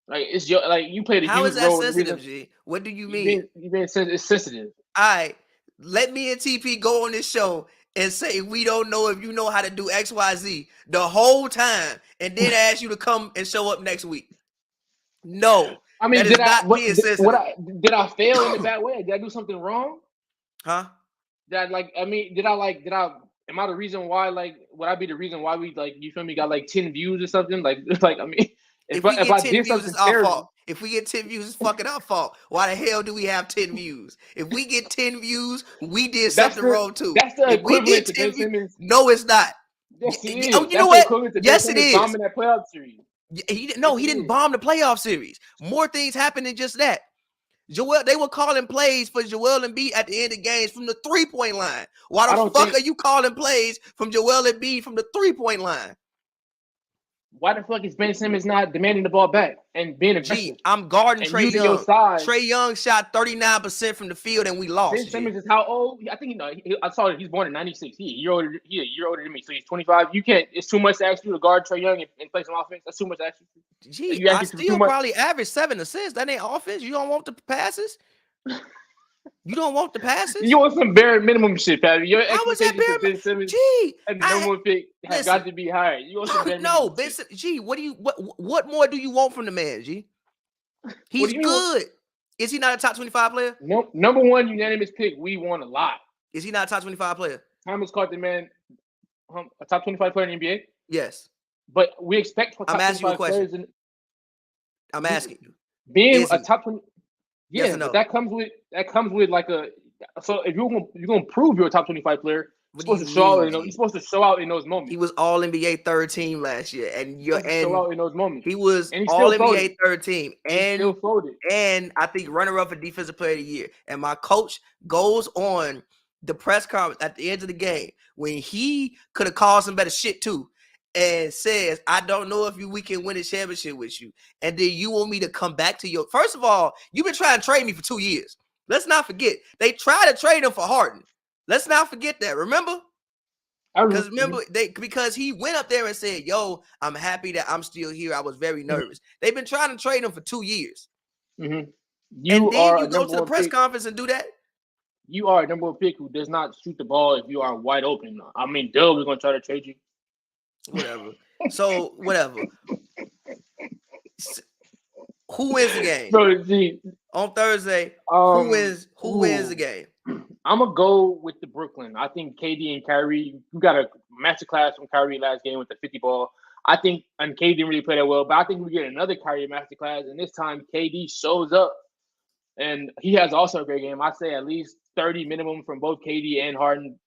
Like it's your like you played a How huge is that role. sensitive, G? What do you mean? It's sensitive. All right, let me and TP go on this show and say we don't know if you know how to do XYZ the whole time, and then ask you to come and show up next week. No, I mean, did I fail in a bad way? Did I do something wrong? Huh? Am I the reason why? Like, would I be the reason why we like? You feel me? Got like 10 views or something? Like I mean, if we get 10 views, it's our fault. If we get 10 views, it's fucking our fault. Why the hell do we have 10 views? If we get 10 views, we did something wrong too. That's the equivalent to Ben Simmons. No, it's not. Yes, it is. Oh, you know what? Yes, it is. Bombing that playoff series. He didn't bomb the playoff series. More things happened than just that. They were calling plays for Joel Embiid at the end of games from the 3-point line. Why the fuck are you calling plays from Joel Embiid from the 3-point line? Why the fuck is Ben Simmons not demanding the ball back and being aggressive? I'm guarding Trae Young. Trae Young shot 39% from the field and we lost. Ben Simmons is how old? I think I saw that he's born in '96. He a year older than me, so he's 25. You can't. It's too much to ask you to guard Trae Young and play some offense. That's too much to ask you. Gee, I still probably average 7 assists. That ain't offense. You don't want the passes. You don't want the passes? You want some bare minimum shit, Patty. Your expectations for Ben Simmons and the number one pick has got to be higher. You want some bare minimum shit. G, what more do you want from the man, G? He's good. Is he not a top 25 player? No, number one unanimous pick. We won a lot. Is he not a top 25 player? Thomas called the man a top 25 player in the NBA? Yes. But we expect for top 25 players. I'm asking you. Being a top 20. Yeah, yes, no? That comes with like a. So if you're gonna prove you're a top 25 player, you're supposed to show out in those moments. He was All NBA third team last year, and show out in those moments. He was All NBA third team, and I think runner up for defensive player of the year. And my coach goes on the press conference at the end of the game when he could have called some better shit too, and says, "I don't know if we can win a championship with you." And then you want me to come back to your. First of all, you've been trying to trade me for 2 years. Let's not forget they tried to trade him for Harden. Let's not forget that. Remember? Because he went up there and said, "Yo, I'm happy that I'm still here. I was very nervous." They've been trying to trade him for 2 years. Mm-hmm. And then you go to the press conference and do that. You are a number one pick who does not shoot the ball if you are wide open. I mean, we're gonna try to trade you. Whatever. So whatever. Who wins the game? So, G, on Thursday, who wins the game? I'm gonna go with the Brooklyn. I think KD and Kyrie. You got a masterclass from Kyrie last game with the 50 ball. I think, and KD didn't really play that well, but I think we get another Kyrie masterclass, and this time KD shows up, and he has also a great game. I say at least 30 minimum from both KD and Harden.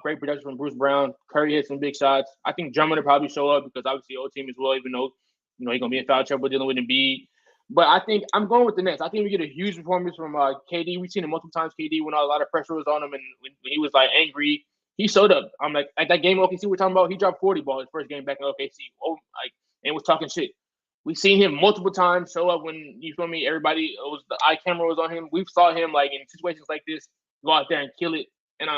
Great production from Bruce Brown. Curry hit some big shots. I think Drummond will probably show up because obviously old team as well, even though he's gonna be in foul trouble dealing with Embiid. But I think I'm going with the Nets. I think we get a huge performance from KD. We've seen it multiple times. KD when a lot of pressure was on him and when he was like angry, he showed up. I'm like at that game OKC we're talking about. He dropped 40 ball his first game back in OKC. And was talking shit. We've seen him multiple times show up when you feel me. Everybody the eye camera was on him. We saw him like in situations like this go out there and kill it. And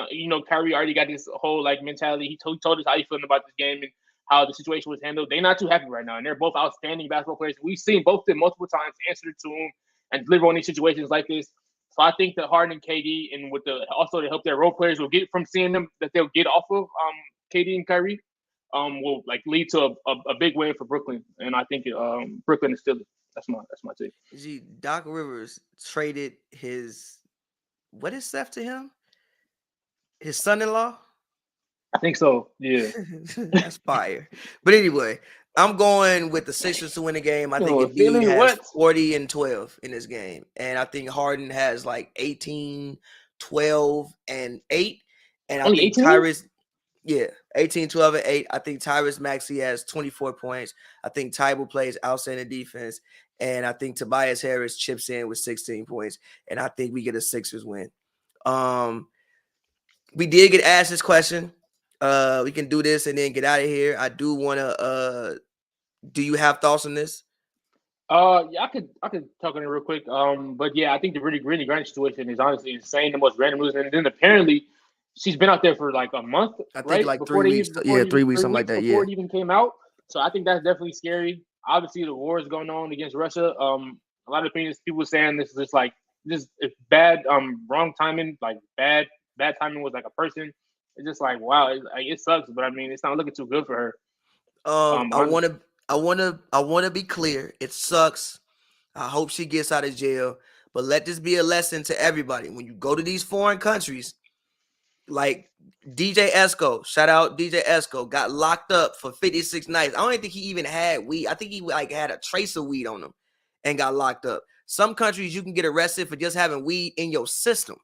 Kyrie already got this whole like mentality. He told us how he feeling about this game and how the situation was handled. They're not too happy right now, and they're both outstanding basketball players. We've seen both of them multiple times answer to him and deliver on these situations like this. So I think that Harden and KD, and with also to help their role players will get from seeing them that they'll get off of KD and Kyrie, will like lead to a big win for Brooklyn. And I think Brooklyn is still that's my take. Gee, Doc Rivers traded what is left to him? His son-in-law? I think so. Yeah. That's fire. But anyway, I'm going with the Sixers to win the game. I think Embiid has 40 and 12 in this game. And I think Harden has like 18, 12, and 8. And I think Tyrese, 18, 12, and 8. I think Tyrese Maxey has 24 points. I think Tybal plays outstanding defense. And I think Tobias Harris chips in with 16 points. And I think we get a Sixers win. We did get asked this question. We can do this and then get out of here. I do want to. Do you have thoughts on this? Yeah, I could talk on it real quick. But yeah, I think the Brittany Griner situation is honestly insane. The most random news, and then apparently she's been out there for like a month. I think right? like before 3 weeks. 3 weeks, something like that. Before it even came out. So I think that's definitely scary. Obviously, the war is going on against Russia. A lot of people saying this is just like it's bad, wrong timing, like bad timing was like a person. It's just like wow, it sucks, but I mean, it's not looking too good for her. I want to be clear. It sucks. I hope she gets out of jail. But let this be a lesson to everybody. When you go to these foreign countries, like DJ Esco, shout out DJ Esco, got locked up for 56 nights. I don't even think he even had weed. I think he like had a trace of weed on him and got locked up. Some countries you can get arrested for just having weed in your system.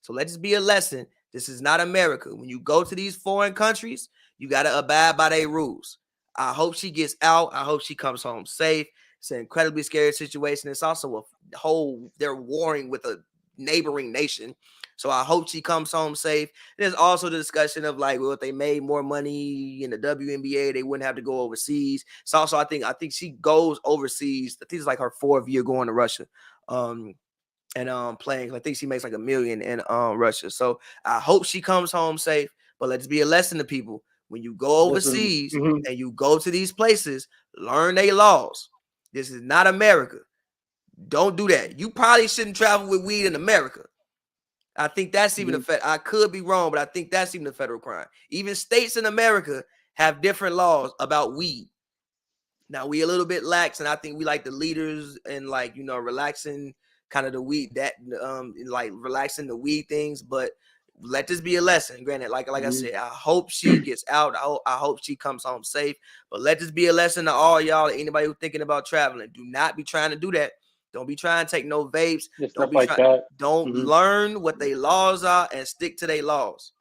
So let this be a lesson. This is not America. When you go to these foreign countries, you got to abide by their rules. I hope she gets out. I hope she comes home safe. It's an incredibly scary situation. It's also a whole, they're warring with a neighboring nation. So I hope she comes home safe. There's also the discussion of like, well, if they made more money in the WNBA, they wouldn't have to go overseas. So also, I think she goes overseas. I think it's like her 4th year going to Russia. And playing. I think she makes like $1 million in Russia. So I hope she comes home safe. But let's be a lesson to people. When you go overseas and you go to these places, learn their laws. This is not America. Don't do that. You probably shouldn't travel with weed in America. I think that's even I could be wrong, but I think that's even a federal crime. Even states in America have different laws about weed. Now we a little bit lax, and I think we like the leaders and like, you know, relaxing kind of the weed that like relaxing the weed things, but let this be a lesson. Granted, like I said, I hope she gets out. I hope she comes home safe. But let this be a lesson to all y'all, anybody who's thinking about traveling. Do not be trying to do that. Don't be trying to take no vapes. Don't learn what their laws are and stick to their laws.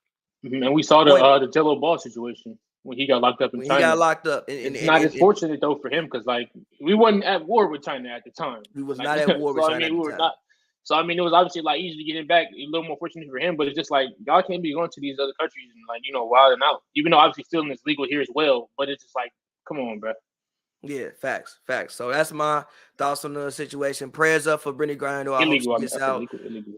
And we saw the Jello Ball situation when he got locked up in China. He got locked up. It's not as fortunate though for him because like we wasn't at war with China at the time. We was not at war with China. I mean, So I mean, it was obviously like easy to get him back, a little more fortunate for him. But it's just like y'all can't be going to these other countries and like, you know, wilding out. Even though obviously stealing is legal here as well, but it's just like, come on, bro. Yeah, facts. So that's my thoughts on the situation. Prayers up for Brittany Griner. I hope she gets out. Illegal.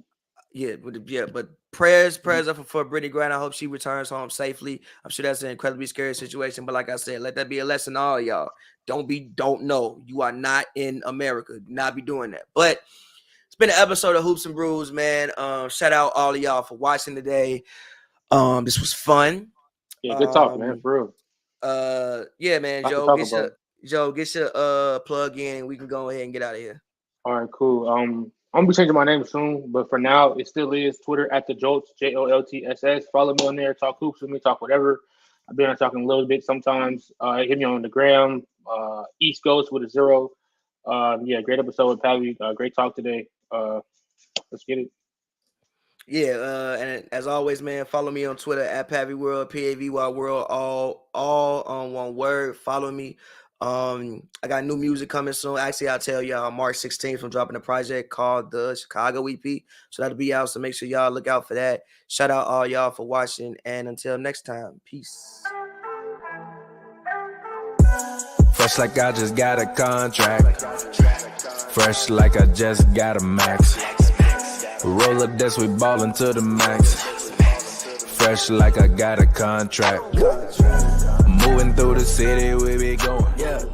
Yeah, but prayers up for Brittany Griner. I hope she returns home safely. I'm sure that's an incredibly scary situation. But like I said, let that be a lesson to all y'all. Don't know. You are not in America. Do not be doing that. But it's been an episode of Hoops and Brews, man. Shout out all of y'all for watching today. This was fun. Yeah, good talk, man. For real. Yeah, man. Joe, get your plug in and we can go ahead and get out of here. All right, cool. I'm gonna be changing my name soon, but for now it still is Twitter at the Jolts, JOLTSS. Follow me on there, talk hoops with me, talk whatever. I've been on talking a little bit sometimes. Hit me on the gram, East Coast with a 0. Yeah, great episode with Pally. Great talk today. Let's get it. Yeah, and as always, man, follow me on Twitter at Pavy World, PAVY World, all on one word. Follow me. I got new music coming soon. Actually, I'll tell y'all March 16th I'm dropping a project called the Chicago EP. So that'll be out. So make sure y'all look out for that. Shout out all y'all for watching. And until next time, peace. Fresh like I just got a contract. Fresh like I just got a max. Roll up this, we ballin' to the max. Fresh like I got a contract. Moving through the city, we be going. Yeah.